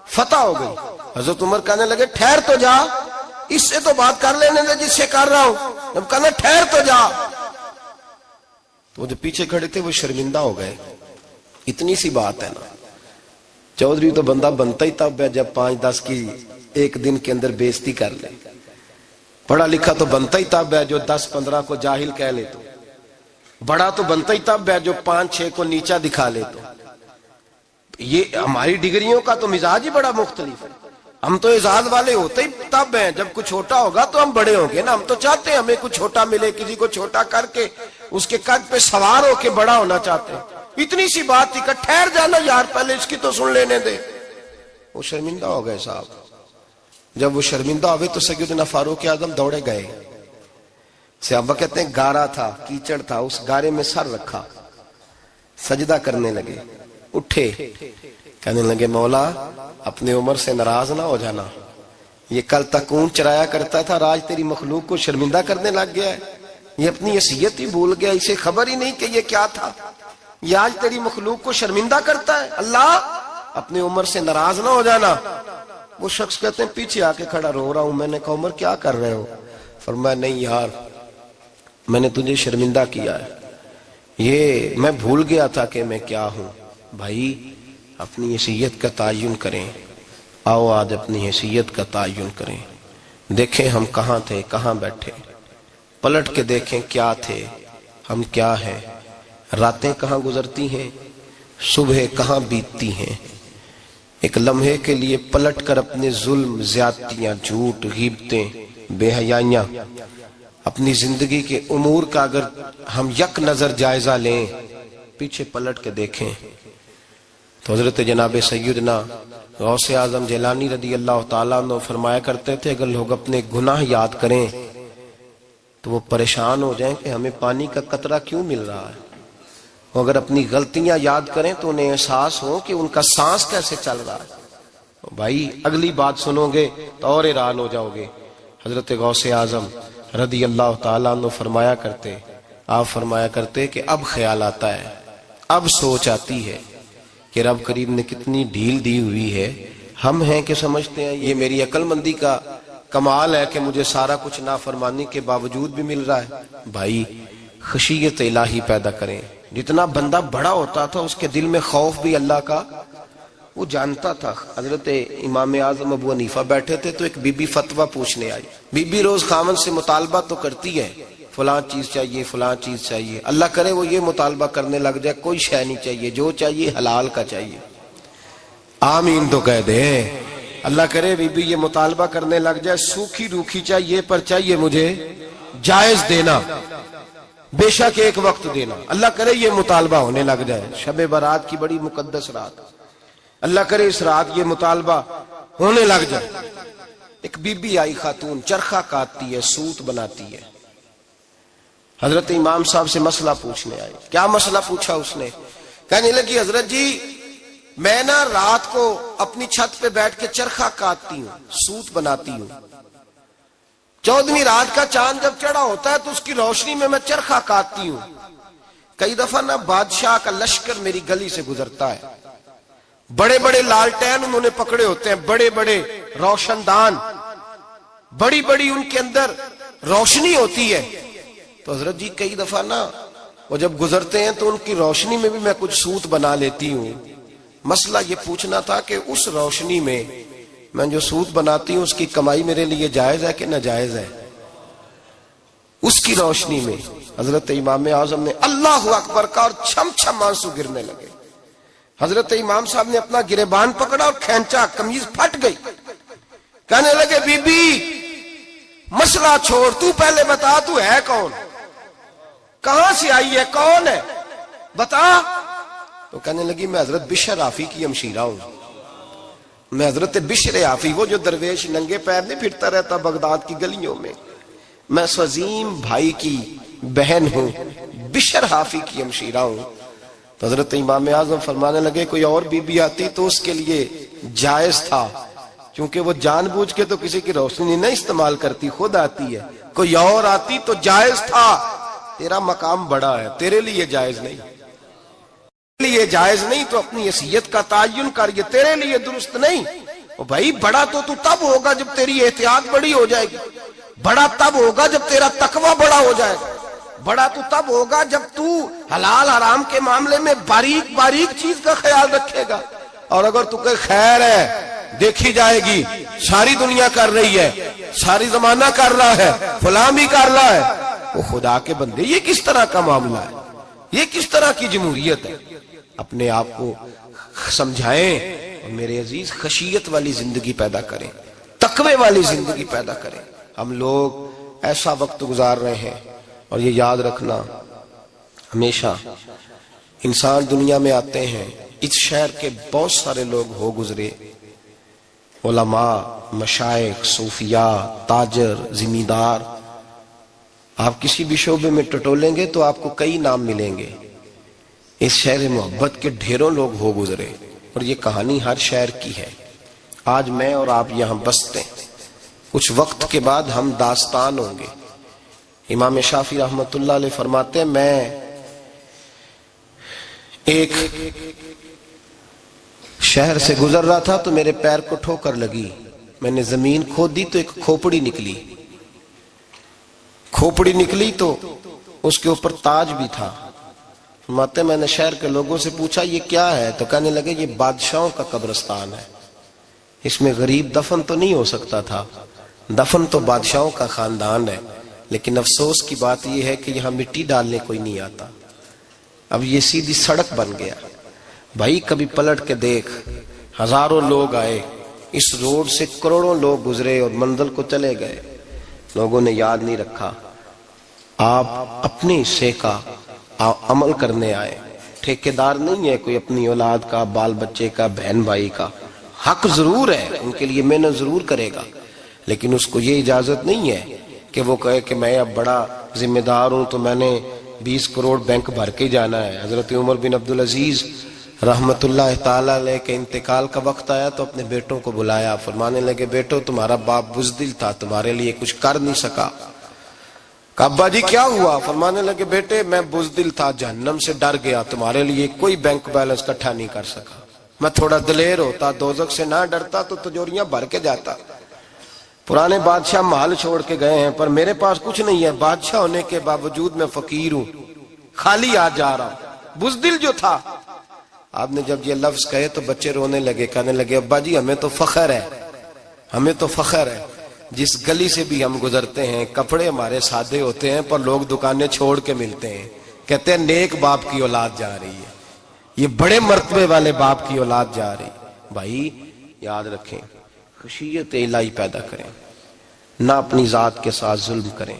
فتح ہو گئی۔ حضرت عمر کہنے لگے ٹھہر تو جا، اس سے تو بات کر لینے دے جس سے کر رہا ہوں۔ جب کہنا ٹھہر تو جا، تو وہ جو پیچھے کھڑے تھے وہ شرمندہ ہو گئے۔ اتنی سی بات ہے نا، چودھری تو بندہ بنتا ہی تب ہے جب 5-10 کی ایک دن کے اندر بےزتی کر لے، پڑھا لکھا تو بنتا ہی تب ہے جو 10-15 کو جاہل کہہ لے، تو بڑا تو بنتا ہی تب ہے جو 5-6 کو نیچا دکھا لے۔ تو یہ ہماری ڈگریوں کا تو مزاج ہی بڑا مختلف ہے، ہم تو اعزاز والے ہوتے ہی تب ہیں جب کچھ چھوٹا ہوگا تو ہم بڑے ہوں گے نا، ہم تو چاہتے ہیں ہمیں کچھ چھوٹا ملے، کسی کو چھوٹا کر کے اس کے قد پہ سوار ہو کے بڑا ہونا چاہتے ہیں۔ اتنی سی بات تھی کہ ٹھہر جانا یار پہلے اس کی تو سن لینے دے۔ وہ شرمندہ ہو گئے صاحب۔ جب وہ شرمندہ ہوئے تو سیدنا فاروق اعظم دوڑے گئے۔ صحابہ کہتے ہیں گارا تھا، کیچڑ تھا، اس گارے میں سر رکھا، سجدہ کرنے لگے، اٹھے، کہنے لگے مولا اپنے عمر سے ناراض نہ ہو جانا، یہ کل تک اونٹ چرایا کرتا تھا، آج تیری مخلوق کو شرمندہ کرنے لگ گیا ہے، یہ اپنی حیثیت ہی بھول گیا، اسے خبر ہی نہیں کہ یہ کیا تھا، یہ آج تیری مخلوق کو شرمندہ کرتا ہے۔ اللہ اپنے عمر سے ناراض نہ ہو جانا۔ وہ شخص کہتے ہیں پیچھے آ کے کھڑا رو رہا ہوں. میں نے کہا عمر کیا کر رہے ہو؟ فرمایا نہیں یار میں نے تجھے شرمندہ کیا ہے, یہ میں بھول گیا تھا کہ میں کیا ہوں. بھائی اپنی حیثیت کا تعین کریں, آؤ آج اپنی حیثیت کا تعین کریں, دیکھیں ہم کہاں تھے کہاں بیٹھے, پلٹ کے دیکھیں کیا تھے ہم کیا ہیں, راتیں کہاں گزرتی ہیں, صبح کہاں بیتتی ہیں. ایک لمحے کے لیے پلٹ کر اپنے ظلم, زیادتیاں, جھوٹ, غیبتیں, بے حیائیاں, اپنی زندگی کے امور کا اگر ہم یک نظر جائزہ لیں, پیچھے پلٹ کے دیکھیں تو حضرت جناب سیدنا غوث اعظم جیلانی رضی اللہ تعالیٰ عنہ فرمایا کرتے تھے اگر لوگ اپنے گناہ یاد کریں تو وہ پریشان ہو جائیں کہ ہمیں پانی کا قطرہ کیوں مل رہا ہے, اور اگر اپنی غلطیاں یاد کریں تو انہیں احساس ہو کہ ان کا سانس کیسے چل رہا ہے. بھائی اگلی بات سنو گے تو اور حیران ہو جاؤ گے. حضرت غوث اعظم رضی اللہ تعالیٰ عنہ فرمایا کرتے کہ اب خیال آتا ہے, اب سوچ آتی ہے کہ رب کریم نے کتنی ڈھیل دی ہوئی ہے. ہم ہیں کہ سمجھتے ہیں یہ میری عقل مندی کا کمال ہے کہ مجھے سارا کچھ نافرمانی کے باوجود بھی مل رہا ہے. بھائی خشیت الہی پیدا کریں. جتنا بندہ بڑا ہوتا تھا اس کے دل میں خوف بھی اللہ کا وہ جانتا تھا. حضرت امام اعظم ابو حنیفہ بیٹھے تھے تو ایک بی بی فتویٰ پوچھنے آئی. بی بی روز خاوند سے مطالبہ تو کرتی ہے, فلاں چیز چاہیے فلاں چیز چاہیے, اللہ کرے وہ یہ مطالبہ کرنے لگ جائے کوئی شے نہیں چاہیے, جو چاہیے حلال کا چاہیے. آمین تو کہہ دے. اللہ کرے بی بی یہ مطالبہ کرنے لگ جائے سوکھی روکھی چاہیے پر چاہیے مجھے جائز دینا, بے شک ایک وقت دینا. اللہ کرے یہ مطالبہ ہونے لگ جائے. شب برات کی بڑی مقدس رات, اللہ کرے اس رات یہ مطالبہ ہونے لگ جائے. ایک بی بی آئی خاتون, چرخہ کاٹتی ہے, سوت بناتی ہے. حضرت امام صاحب سے مسئلہ پوچھنے آئی. کیا مسئلہ پوچھا اس نے؟ کہنے لگی حضرت جی میں نا رات کو اپنی چھت پہ بیٹھ کے چرخہ کاٹتی ہوں, سوت بناتی ہوں. 14ویں رات کا چاند جب چڑھا ہوتا ہے تو اس کی روشنی میں میں چرخہ کاٹتی ہوں. کئی دفعہ نا بادشاہ کا لشکر میری گلی سے گزرتا ہے, بڑے بڑے لالٹین انہوں نے پکڑے ہوتے ہیں, بڑے بڑے روشن دان, بڑی بڑی ان کے اندر روشنی ہوتی ہے. تو حضرت جی کئی دفعہ نا وہ جب گزرتے ہیں تو ان کی روشنی میں بھی میں کچھ سوت بنا لیتی ہوں. مسئلہ یہ پوچھنا تھا کہ اس روشنی میں میں جو سوت بناتی ہوں اس کی کمائی میرے لیے جائز ہے کہ ناجائز ہے؟ اس کی روشنی میں حضرت امام اعظم نے اللہ اکبر کا اور چھم چھم آنسو گرنے لگے. حضرت امام صاحب نے اپنا گریبان پکڑا اور کھینچا, قمیض پھٹ گئی. کہنے لگے بی بی مسئلہ چھوڑ, تو پہلے بتا تو ہے کون, کہاں سے آئی ہے, کون ہے, بتا. تو کہنے لگی میں حضرت بشر آفی کی ہمشیرہ ہوں, میں حضرت بشر آفی, وہ جو درویش ننگے پیر نہیں پھرتا رہتا بغداد کی گلیوں میں, میں اس عظیم بھائی کی بہن ہوں, بشر آفی کی ہمشیرہ ہوں. تو حضرت امام اعظم فرمانے لگے کوئی اور بی بی آتی تو اس کے لیے جائز تھا, کیونکہ وہ جان بوجھ کے تو کسی کی روشنی نہیں استعمال کرتی, خود آتی ہے. کوئی اور آتی تو جائز تھا, تیرا مقام بڑا ہے, تیرے لیے جائز نہیں, تیرے لیے جائز نہیں. تو اپنی حیثیت کا تعین کر, یہ تیرے لیے درست نہیں. او بھائی بڑا تو تب ہوگا جب تیری احتیاط بڑی ہو جائے گی, بڑا تب ہوگا جب تیرا تقوی بڑا ہو جائے گا, بڑا تو تب ہوگا جب تو حلال حرام کے معاملے میں باریک باریک چیز کا خیال رکھے گا. اور اگر تو کہ خیر ہے دیکھی جائے گی, ساری دنیا کر رہی ہے, ساری زمانہ کر رہا ہے, فلاں بھی کر رہا ہے, وہ خدا کے بندے یہ کس طرح کا معاملہ ہے, یہ کس طرح کی جمہوریت ہے؟ اپنے آپ کو سمجھائیں اور میرے عزیز خشیت والی زندگی پیدا کریں, تقوی والی زندگی پیدا کریں. ہم لوگ ایسا وقت گزار رہے ہیں, اور یہ یاد رکھنا ہمیشہ انسان دنیا میں آتے ہیں, اس شہر کے بہت سارے لوگ ہو گزرے, علماء, مشائخ, صوفیاء, تاجر, زمیندار. آپ کسی بھی شعبے میں ٹٹولیں گے تو آپ کو کئی نام ملیں گے. اس شہر محبت کے ڈھیروں لوگ ہو گزرے, اور یہ کہانی ہر شہر کی ہے. آج میں اور آپ یہاں بستے ہیں, کچھ وقت کے بعد ہم داستان ہوں گے. امام شافعی رحمت اللہ علیہ فرماتے ہیں میں ایک شہر سے گزر رہا تھا تو میرے پیر کو ٹھوکر لگی, میں نے زمین کھودی تو ایک کھوپڑی نکلی، کھوپڑی نکلی تو اس کے اوپر تاج بھی تھا۔ فرماتے میں نے شہر کے لوگوں سے پوچھا یہ کیا ہے؟ تو کہنے لگے یہ بادشاہوں کا قبرستان ہے، اس میں غریب دفن تو نہیں ہو سکتا تھا، دفن تو بادشاہوں کا خاندان ہے، لیکن افسوس کی بات یہ ہے کہ یہاں مٹی ڈالنے کوئی نہیں آتا۔ اب یہ سیدھی سڑک بن گیا۔ بھائی کبھی پلٹ کے دیکھ، ہزاروں لوگ آئے، اس روڈ سے کروڑوں لوگ گزرے اور منزل کو چلے گئے، لوگوں نے یاد نہیں رکھا۔ آپ اپنے حصے کا عمل کرنے آئے، ٹھیکیدار نہیں ہے کوئی اپنی اولاد کا، بال بچے کا، بہن بھائی کا۔ حق ضرور ہے، ان کے لیے محنت ضرور کرے گا، لیکن اس کو یہ اجازت نہیں ہے کہ وہ کہے کہ میں اب بڑا ذمہ دار ہوں تو میں نے 20 کروڑ بینک بھر کے جانا ہے۔ حضرت عمر بن عبدالعزیز رحمت اللہ تعالی علیہ کے انتقال کا وقت آیا تو اپنے بیٹوں کو بلایا، فرمانے لگے بیٹو تمہارا باپ بزدل تھا، تمہارے لیے کچھ کر نہیں سکا۔ کہا ابا جی کیا ہوا؟ فرمانے لگے بیٹے میں بزدل تھا، جہنم سے ڈر گیا، تمہارے لیے کوئی بینک بیلنس اکٹھا نہیں کر سکا۔ میں تھوڑا دلیر ہوتا، دوزخ سے نہ ڈرتا تو تجوریاں بھر کے جاتا۔ پرانے بادشاہ محل چھوڑ کے گئے ہیں، پر میرے پاس کچھ نہیں ہے، بادشاہ ہونے کے باوجود میں فقیر ہوں، خالی آ جا رہا ہوں، بزدل جو تھا۔ آپ نے جب یہ لفظ کہے تو بچے رونے لگے، کہنے لگے ابا جی ہمیں تو فخر ہے، ہمیں تو فخر ہے، جس گلی سے بھی ہم گزرتے ہیں کپڑے ہمارے سادے ہوتے ہیں پر لوگ دکانیں چھوڑ کے ملتے ہیں، کہتے ہیں نیک باپ کی اولاد جا رہی ہے، یہ بڑے مرتبے والے باپ کی اولاد جا رہی۔ بھائی یاد رکھیں، خشیت الہی پیدا کریں، نہ اپنی ذات کے ساتھ ظلم کریں۔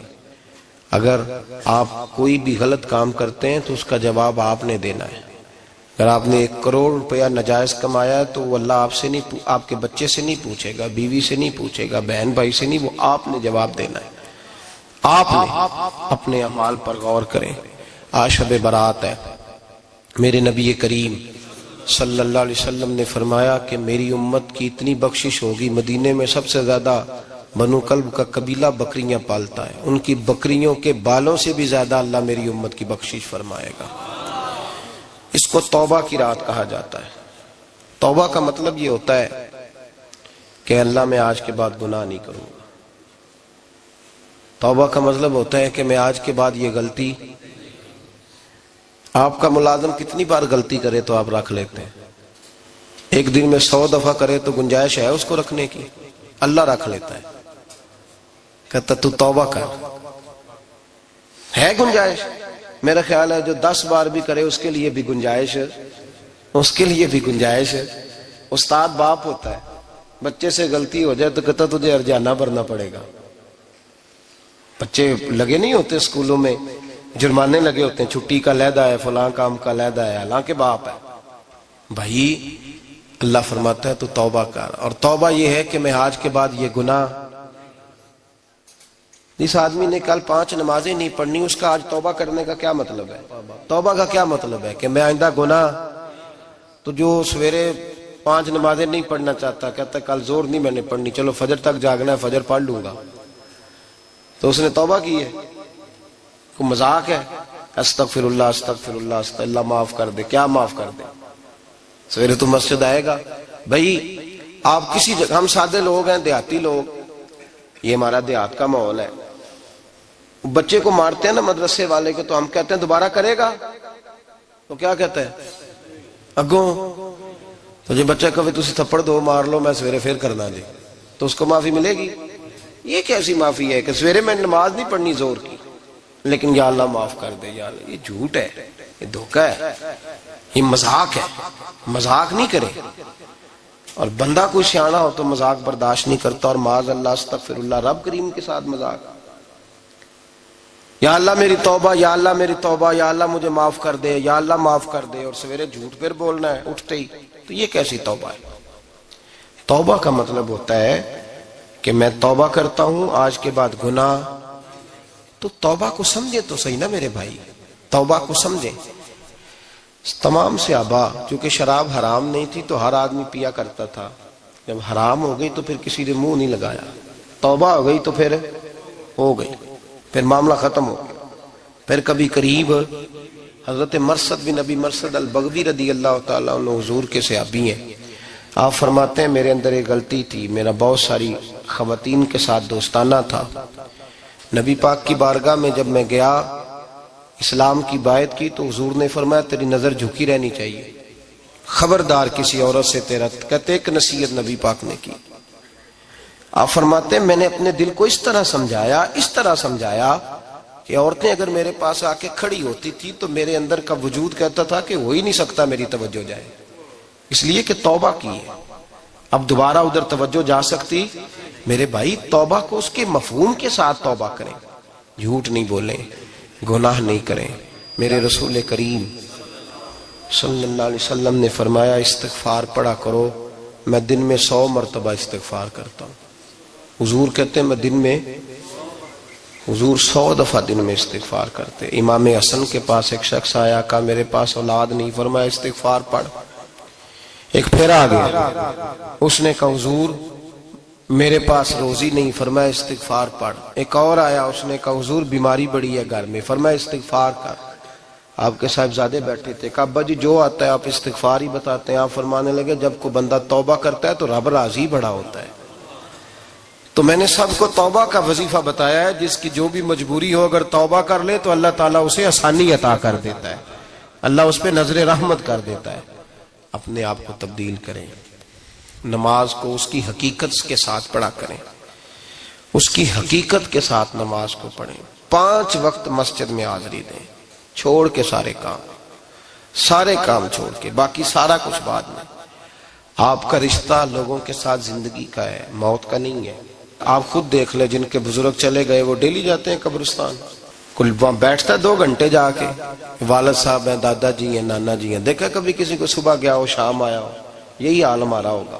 اگر آپ کوئی بھی غلط کام کرتے ہیں تو اس کا جواب آپ نے دینا ہے۔ اگر آپ نے 1 کروڑ روپیہ ناجائز کمایا ہے تو وہ اللہ آپ سے نہیں، آپ کے بچے سے نہیں پوچھے گا، بیوی سے نہیں پوچھے گا، بہن بھائی سے نہیں، وہ آپ نے جواب دینا ہے۔ آپ نے اپنے اعمال پر غور کریں۔ آج شب برات ہے، میرے نبی کریم صلی اللہ علیہ وسلم نے فرمایا کہ میری امت کی اتنی بخشش ہوگی، مدینے میں سب سے زیادہ بنو کلب کا قبیلہ بکریاں پالتا ہے، ان کی بکریوں کے بالوں سے بھی زیادہ اللہ میری امت کی بخشش فرمائے گا۔ اس کو توبہ کی رات کہا جاتا ہے۔ توبہ کا مطلب یہ ہوتا ہے کہ اللہ میں آج کے بعد گناہ نہیں کروں گا۔ توبہ کا مطلب ہوتا ہے کہ میں آج کے بعد یہ غلطی، آپ کا ملازم کتنی بار غلطی کرے تو آپ رکھ لیتے ہیں؟ ایک دن میں 100 دفعہ کرے تو گنجائش ہے اس کو رکھنے کی؟ اللہ رکھ لیتا ہے، کہتا تو توبہ کر، ہے گنجائش؟ میرا خیال ہے جو 10 بار بھی کرے اس کے لیے بھی گنجائش ہے، اس کے لیے بھی گنجائش ہے۔ استاد باپ ہوتا ہے، بچے سے غلطی ہو جائے تو کہتا تجھے ارجانہ بھرنا پڑے گا۔ بچے لگے نہیں ہوتے اسکولوں میں، جرمانے لگے ہوتے ہیں، چھٹی کا لیدہ ہے، فلاں کام کا لیدہ ہے، حالانکہ باپ ہے۔ بھائی اللہ فرماتا ہے تو توبہ کر، اور توبہ یہ ہے کہ میں آج کے بعد یہ گناہ، جس آدمی نے کل 5 نمازیں نہیں پڑھنی اس کا آج توبہ کرنے کا کیا مطلب ہے؟ توبہ کا کیا مطلب ہے کہ میں آئندہ گناہ، تو جو سویرے 5 نمازیں نہیں پڑھنا چاہتا، کہتا ہے کل زور نہیں میں نے پڑھنی، چلو فجر تک جاگنا ہے، فجر پڑھ لوں گا، تو اس نے توبہ کی ہے؟ کوئی مذاق ہے؟ استغفر اللہ استغفر اللہ استغفر اللہ، معاف کر دے، کیا معاف کر دے؟ سویرے تو مسجد آئے گا۔ بھائی آپ کسی جگہ، ہم سادے لوگ ہیں، دیہاتی لوگ، یہ ہمارا دیہات کا ماحول ہے، بچے کو مارتے ہیں نا مدرسے والے کے، تو ہم کہتے ہیں دوبارہ کرے گا، تو کیا کہتا ہے اگوں، تو جو بچہ کہے تسی تھپڑ دو مار لو میں سویرے پھر کرنا جی، تو اس کو معافی ملے گی؟ یہ کیسی معافی ہے کہ سویرے میں نماز نہیں پڑھنی زور کی لیکن یا اللہ معاف کر دے، یا اللہ، یہ جھوٹ ہے، یہ دھوکہ ہے، یہ مذاق ہے، مذاق نہیں کرے۔ اور بندہ کوئی سیانا ہو تو مذاق برداشت نہیں کرتا، اور معاذ اللہ استغفر اللہ، رب کریم کے ساتھ مذاق، یا اللہ میری توبہ، یا اللہ میری توبہ، یا اللہ مجھے معاف کر دے، یا اللہ معاف کر دے، اور سویرے جھوٹ پھر بولنا ہے اٹھتے ہی، تو یہ کیسی توبہ ہے؟ توبہ کا مطلب ہوتا ہے کہ میں توبہ کرتا ہوں آج کے بعد گناہ، تو توبہ کو سمجھے تو صحیح نا میرے بھائی، توبہ کو سمجھیں۔ تمام صحابہ، چونکہ شراب حرام نہیں تھی تو ہر آدمی پیا کرتا تھا، جب حرام ہو گئی تو پھر کسی نے منہ نہیں لگایا، توبہ ہو گئی تو پھر ہو گئی، پھر معاملہ ختم ہو گیا۔ پھر کبھی قریب حضرت مرثد بن ابی مرثد البغوی رضی اللہ تعالیٰ عنہ، حضور کے صحابی ہیں، آپ فرماتے ہیں میرے اندر ایک غلطی تھی، میرا بہت ساری خواتین کے ساتھ دوستانہ تھا۔ نبی پاک کی بارگاہ میں جب میں گیا اسلام کی بائعت کی تو حضور نے فرمایا تیری نظر جھکی رہنی چاہیے، خبردار کسی عورت سے تیرا، کہتے ایک نصیحت نبی پاک نے کی۔ آپ فرماتے ہیں میں نے اپنے دل کو اس طرح سمجھایا کہ عورتیں اگر میرے پاس آ کے کھڑی ہوتی تھی تو میرے اندر کا وجود کہتا تھا کہ ہو ہی نہیں سکتا میری توجہ جائے، اس لیے کہ توبہ کی ہے، اب دوبارہ ادھر توجہ جا سکتی۔ میرے بھائی توبہ کو اس کے مفہوم کے ساتھ توبہ کریں، جھوٹ نہیں بولیں، گناہ نہیں کریں۔ میرے رسول کریم صلی اللہ علیہ وسلم نے فرمایا استغفار پڑھا کرو، میں دن میں 100 مرتبہ استغفار کرتا ہوں۔ حضور کہتے ہیں میں دن میں، حضور 100 دفعہ دن میں استغفار کرتے۔ امام حسن کے پاس ایک شخص آیا، کہا میرے پاس اولاد نہیں، فرمایا استغفار پڑھ۔ ایک پھر آ گیا، اس نے کہا حضور میرے پاس روزی نہیں، فرمایا استغفار پڑھ۔ ایک اور آیا، اس نے کہا حضور بیماری بڑی ہے گھر میں، فرمایا استغفار کر۔ آپ کے صاحبزادے بیٹھے تھے، کہا ابا جی جو آتا ہے آپ استغفار ہی بتاتے ہیں۔ آپ فرمانے لگے جب کوئی بندہ توبہ کرتا ہے تو رب راضی بڑا ہوتا ہے۔ تو میں نے سب کو توبہ کا وظیفہ بتایا ہے، جس کی جو بھی مجبوری ہو اگر توبہ کر لے تو اللہ تعالیٰ اسے آسانی عطا کر دیتا ہے، اللہ اس پہ نظر رحمت کر دیتا ہے۔ اپنے آپ کو تبدیل کریں، نماز کو اس کی حقیقت کے ساتھ پڑھا کریں، اس کی حقیقت کے ساتھ نماز کو پڑھیں۔ 5 وقت مسجد میں حاضری دیں، چھوڑ کے سارے کام چھوڑ کے، باقی سارا کچھ بعد میں۔ آپ کا رشتہ لوگوں کے ساتھ زندگی کا ہے، موت کا نہیں ہے۔ آپ خود دیکھ لیں جن کے بزرگ چلے گئے وہ ڈیلی جاتے ہیں قبرستان، کل وہاں بیٹھتا ہے 2 گھنٹے جا کے، والد صاحب ہیں، دادا جی ہیں، نانا جی ہیں، دیکھا کبھی کسی کو صبح گیا ہو شام آیا ہو؟ یہی حال ہمارا ہوگا،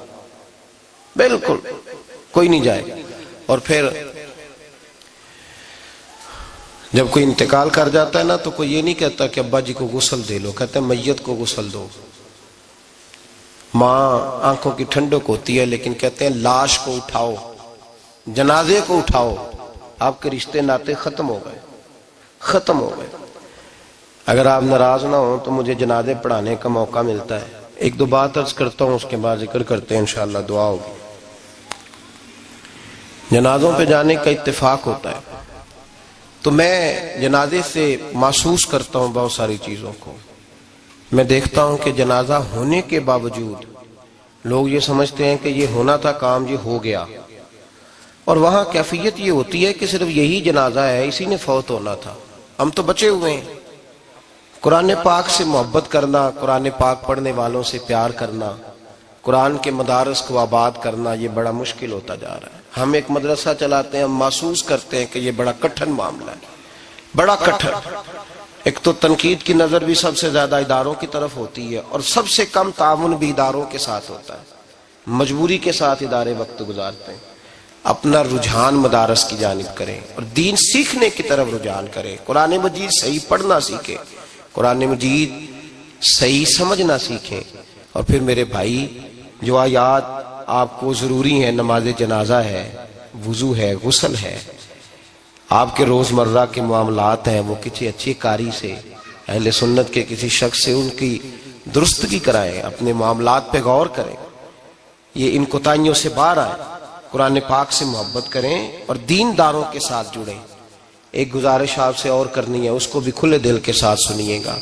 بالکل کوئی نہیں جائے۔ اور پھر جب کوئی انتقال کر جاتا ہے نا تو کوئی یہ نہیں کہتا کہ ابا جی کو غسل دے لو، کہتے ہیں میت کو غسل دو۔ ماں آنکھوں کی ٹھنڈک ہوتی ہے لیکن کہتے ہیں لاش کو اٹھاؤ، جنازے کو اٹھاؤ۔ آپ کے رشتے ناتے ختم ہو گئے۔ اگر آپ ناراض نہ ہوں تو مجھے جنازے پڑھانے کا موقع ملتا ہے، 1-2 بات عرض کرتا ہوں، اس کے بعد ذکر کرتے ہیں، انشاءاللہ دعا ہوگی۔ جنازوں پہ جانے کا اتفاق ہوتا ہے تو میں جنازے سے محسوس کرتا ہوں بہت ساری چیزوں کو۔ میں دیکھتا ہوں کہ جنازہ ہونے کے باوجود لوگ یہ سمجھتے ہیں کہ یہ ہونا تھا کام، یہ ہو گیا، اور وہاں کیفیت یہ ہوتی ہے کہ صرف یہی جنازہ ہے، اسی نے فوت ہونا تھا، ہم تو بچے ہوئے ہیں۔ قرآن پاک سے محبت کرنا، قرآن پاک پڑھنے والوں سے پیار کرنا، قرآن کے مدارس کو آباد کرنا، یہ بڑا مشکل ہوتا جا رہا ہے۔ ہم ایک مدرسہ چلاتے ہیں، ہم محسوس کرتے ہیں کہ یہ بڑا کٹھن معاملہ ہے، بڑا کٹھن۔ ایک تو تنقید کی نظر بھی سب سے زیادہ اداروں کی طرف ہوتی ہے، اور سب سے کم تعاون بھی اداروں کے ساتھ ہوتا ہے، مجبوری کے ساتھ ادارے وقت گزارتے ہیں۔ اپنا رجحان مدارس کی جانب کریں اور دین سیکھنے کی طرف رجحان کریں، قرآن مجید صحیح پڑھنا سیکھیں، قرآن مجید صحیح سمجھنا سیکھیں۔ اور پھر میرے بھائی جو آیات آپ کو ضروری ہیں، نماز جنازہ ہے، وضو ہے، غسل ہے، آپ کے روزمرہ کے معاملات ہیں، وہ کسی اچھی قاری سے، اہل سنت کے کسی شخص سے ان کی درستگی کرائیں، اپنے معاملات پہ غور کریں، یہ ان کوتاہیوں سے باہر آئیں، قرآن پاک سے محبت کریں اور دینداروں کے ساتھ جڑیں۔ ایک گزارش آپ سے اور کرنی ہے، اس کو بھی کھلے دل کے ساتھ سنیے گا،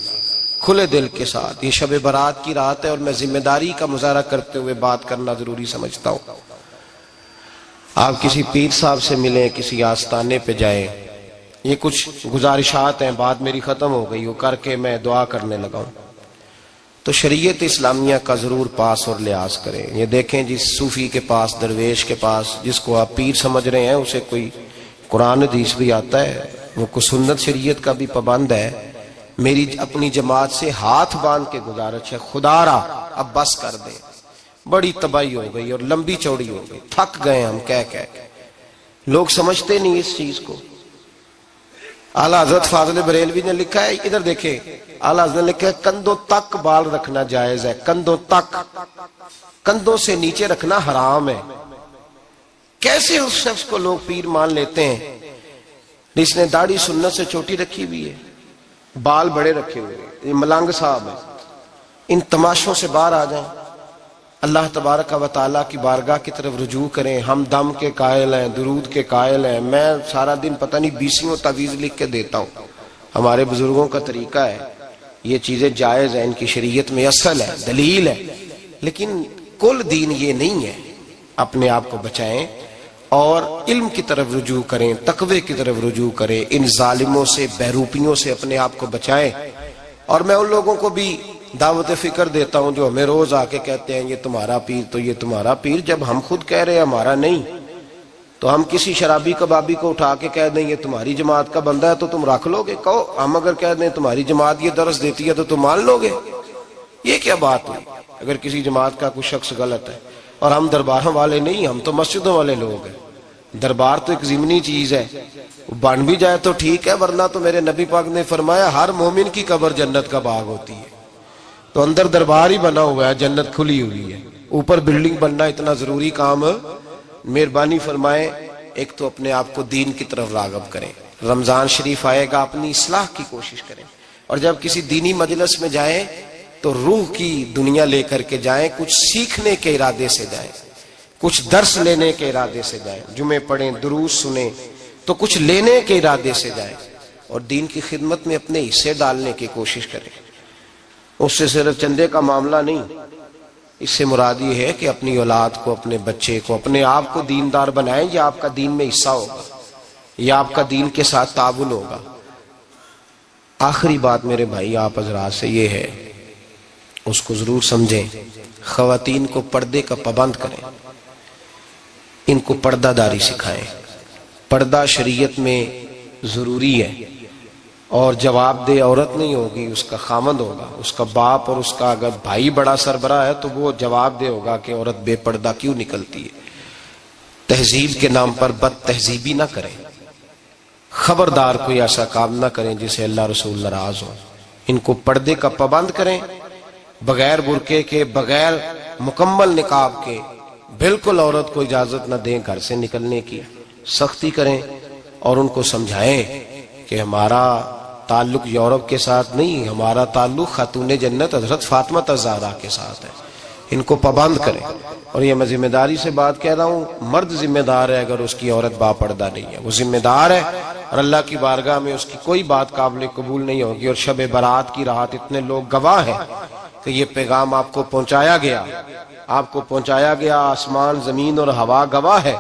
کھلے دل کے ساتھ۔ یہ شب برات کی رات ہے اور میں ذمہ داری کا مظاہرہ کرتے ہوئے بات کرنا ضروری سمجھتا ہوں۔ آپ کسی پیر صاحب سے ملیں، کسی آستانے پہ جائیں، یہ کچھ گزارشات ہیں، بات میری ختم ہو گئی، وہ کر کے میں دعا کرنے لگا ہوں۔ تو شریعت اسلامیہ کا ضرور پاس اور لحاظ کریں۔ یہ دیکھیں جس صوفی کے پاس، درویش کے پاس، جس کو آپ پیر سمجھ رہے ہیں، اسے کوئی قرآن حدیث بھی آتا ہے، وہ کوئی سنت شریعت کا بھی پابند ہے۔ میری اپنی جماعت سے ہاتھ باندھ کے گزارش ہے، خدا را اب بس کر دیں، بڑی تباہی ہو گئی اور لمبی چوڑی ہو گئی، تھک گئے ہم کہہ کے۔ لوگ سمجھتے نہیں اس چیز کو۔ اعلیٰ حضرت فاضل بریلوی نے لکھا ہے، ادھر دیکھیں، اعلیٰ حضرت نے لکھا ہے کندھوں تک بال رکھنا جائز ہے، کندھوں تک، کندھوں سے نیچے رکھنا حرام ہے۔ کیسے اس شخص کو لوگ پیر مان لیتے ہیں جس نے داڑھی سنت سے چھوٹی رکھی ہوئی ہے، بال بڑے رکھے ہوئے ہیں؟ یہ ملنگ صاحب ہے۔ ان تماشوں سے باہر آ جائیں، اللہ تبارک و تعالیٰ کی بارگاہ کی طرف رجوع کریں. ہم دم کے قائل ہیں، درود کے قائل ہیں. میں سارا دن پتہ نہیں 20 تعویذ لکھ کے دیتا ہوں. ہمارے بزرگوں کا طریقہ ہے، یہ چیزیں جائز ہیں، ان کی شریعت میں اصل ہے، دلیل ہے، لیکن کل دین یہ نہیں ہے. اپنے آپ کو بچائیں اور علم کی طرف رجوع کریں، تقوی کی طرف رجوع کریں. ان ظالموں سے، بہروپیوں سے اپنے آپ کو بچائیں. اور میں ان لوگوں کو بھی دعوت فکر دیتا ہوں جو ہمیں روز آ کے کہتے ہیں یہ تمہارا پیر تو یہ تمہارا پیر. جب ہم خود کہہ رہے ہیں ہمارا نہیں، تو ہم کسی شرابی کبابی کو اٹھا کے کہہ دیں یہ تمہاری جماعت کا بندہ ہے تو تم رکھ لو گے؟ کہو ہم اگر کہہ دیں تمہاری جماعت یہ درس دیتی ہے تو تم مان لو گے؟ یہ کیا بات ہوئی؟ اگر کسی جماعت کا کوئی شخص غلط ہے، اور ہم درباروں والے نہیں، ہم تو مسجدوں والے لوگ ہیں. دربار تو ایک ضمنی چیز ہے، بن بھی جائے تو ٹھیک ہے، ورنہ تو میرے نبی پاک نے فرمایا ہر مومن کی قبر جنت کا باغ ہوتی ہے. تو اندر دربار ہی بنا ہوا ہے، جنت کھلی ہوئی ہے. اوپر بلڈنگ بننا اتنا ضروری کام. مہربانی فرمائیں ایک تو اپنے آپ کو دین کی طرف راغب کریں. رمضان شریف آئے گا، اپنی اصلاح کی کوشش کریں. اور جب کسی دینی مجلس میں جائیں تو روح کی دنیا لے کر کے جائیں، کچھ سیکھنے کے ارادے سے جائیں، کچھ درس لینے کے ارادے سے جائیں. جمعے پڑھیں، دروس سنیں، تو کچھ لینے کے ارادے سے جائیں. اور دین کی خدمت میں اپنے حصے ڈالنے کی کوشش کریں. اس سے صرف چندے کا معاملہ نہیں، اس سے مراد یہ ہے کہ اپنی اولاد کو، اپنے بچے کو، اپنے آپ کو دیندار بنائیں. یہ آپ کا دین میں حصہ ہوگا، یہ آپ کا دین کے ساتھ تعاون ہوگا. آخری بات میرے بھائی آپ حضرات سے یہ ہے، اس کو ضرور سمجھیں. خواتین کو پردے کا پابند کریں، ان کو پردہ داری سکھائیں. پردہ شریعت میں ضروری ہے. اور جواب دہ عورت نہیں ہوگی، اس کا خامند ہوگا، اس کا باپ. اور اس کا اگر بھائی بڑا سربراہ ہے تو وہ جواب دہ ہوگا کہ عورت بے پردہ کیوں نکلتی ہے. تہذیب کے نام پر بد تہذیبی نہ کریں. خبردار کوئی ایسا کام نہ کریں جس سے اللہ رسول ناراض ہو. ان کو پردے کا پابند کریں، بغیر برقعے کے، بغیر مکمل نقاب کے. بالکل عورت کو اجازت نہ دیں گھر سے نکلنے کی. سختی کریں اور ان کو سمجھائیں کہ ہمارا تعلق یورپ کے ساتھ نہیں، ہمارا تعلق خاتون جنت حضرت فاطمہ الزہرا کے ساتھ ہے. ان کو پابند کریں. اور یہ میں ذمہ داری سے بات کہہ رہا ہوں، مرد ذمہ دار ہے اگر اس کی عورت باپردہ نہیں ہے، وہ ذمہ دار ہے. اور اللہ کی بارگاہ میں اس کی کوئی بات قابل قبول نہیں ہوگی. اور شب برات کی رات اتنے لوگ گواہ ہیں کہ یہ پیغام آپ کو پہنچایا گیا، آپ کو پہنچایا گیا. آسمان، زمین اور ہوا گواہ ہے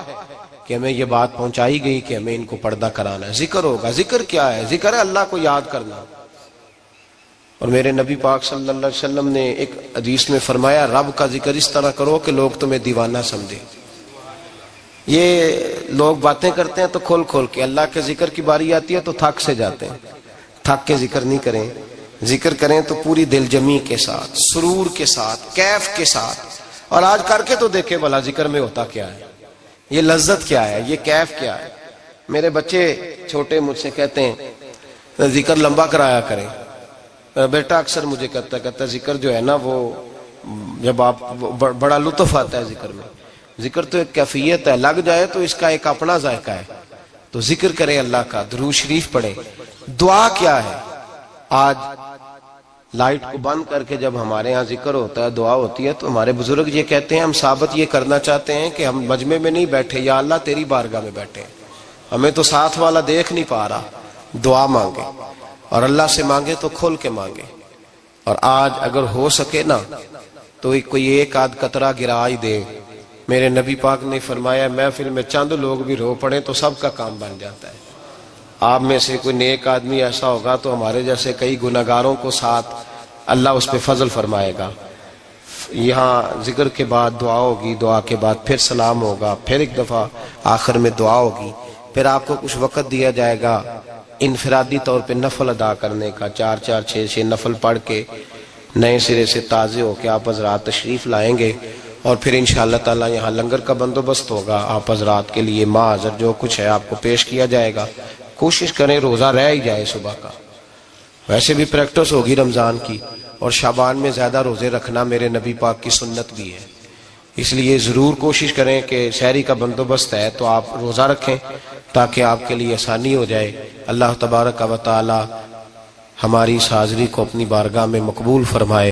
کہ ہمیں یہ بات پہنچائی گئی کہ ہمیں ان کو پردہ کرانا ہے. ذکر ہوگا. ذکر کیا ہے؟ ذکر ہے اللہ کو یاد کرنا. اور میرے نبی پاک صلی اللہ علیہ وسلم نے ایک حدیث میں فرمایا رب کا ذکر اس طرح کرو کہ لوگ تمہیں دیوانہ سمجھیں. یہ لوگ باتیں کرتے ہیں تو کھول کھول کے، اللہ کے ذکر کی باری آتی ہے تو تھک سے جاتے ہیں. تھک کے ذکر نہیں کریں. ذکر کریں تو پوری دل جمی کے ساتھ، سرور کے ساتھ، کیف کے ساتھ. اور آج کر کے تو دیکھیں بھلا ذکر میں ہوتا کیا ہے، یہ لذت کیا ہے، یہ کیف کیا ہے. میرے بچے چھوٹے مجھ سے کہتے ہیں ذکر لمبا کرایا کریں. بیٹا اکثر مجھے کہتا ہے ذکر جو ہے نا وہ جب آپ بڑا لطف آتا ہے ذکر میں. ذکر تو ایک کیفیت ہے، لگ جائے تو اس کا ایک اپنا ذائقہ ہے. تو ذکر کریں اللہ کا، درود شریف پڑھیں. دعا کیا ہے؟ آج لائٹ کو بند کر کے جب ہمارے ہاں ذکر ہوتا ہے، دعا ہوتی ہے، تو ہمارے بزرگ یہ کہتے ہیں ہم ثابت یہ کرنا چاہتے ہیں کہ ہم مجمع میں نہیں بیٹھے، یا اللہ تیری بارگاہ میں بیٹھے. ہمیں تو ساتھ والا دیکھ نہیں پا رہا. دعا مانگے اور اللہ سے مانگے تو کھول کے مانگے. اور آج اگر ہو سکے نا تو کوئی ایک آدھ قطرہ گرا ہی دے. میرے نبی پاک نے فرمایا محفل میں چند لوگ بھی رو پڑے تو سب کا کام بن جاتا ہے. آپ میں سے کوئی نیک آدمی ایسا ہوگا تو ہمارے جیسے کئی گناہگاروں کو ساتھ اللہ اس پہ فضل فرمائے گا. یہاں ذکر کے بعد دعا ہوگی، دعا کے بعد پھر سلام ہوگا، پھر ایک دفعہ آخر میں دعا ہوگی. پھر آپ کو کچھ وقت دیا جائے گا انفرادی طور پہ نفل ادا کرنے کا. 4 6 نفل پڑھ کے نئے سرے سے تازے ہو کے آپ حضرات تشریف لائیں گے. اور پھر انشاءاللہ تعالی یہاں لنگر کا بندوبست ہوگا. آپ حضرات کے لیے ماں حضر جو کچھ ہے آپ کو پیش کیا جائے گا. کوشش کریں روزہ رہ ہی جائے صبح کا. ویسے بھی پریکٹس ہوگی رمضان کی، اور شعبان میں زیادہ روزے رکھنا میرے نبی پاک کی سنت بھی ہے. اس لیے ضرور کوشش کریں کہ سحری کا بندوبست ہے تو آپ روزہ رکھیں تاکہ آپ کے لیے آسانی ہو جائے. اللہ تبارک و تعالی ہماری اس حاضری کو اپنی بارگاہ میں مقبول فرمائے.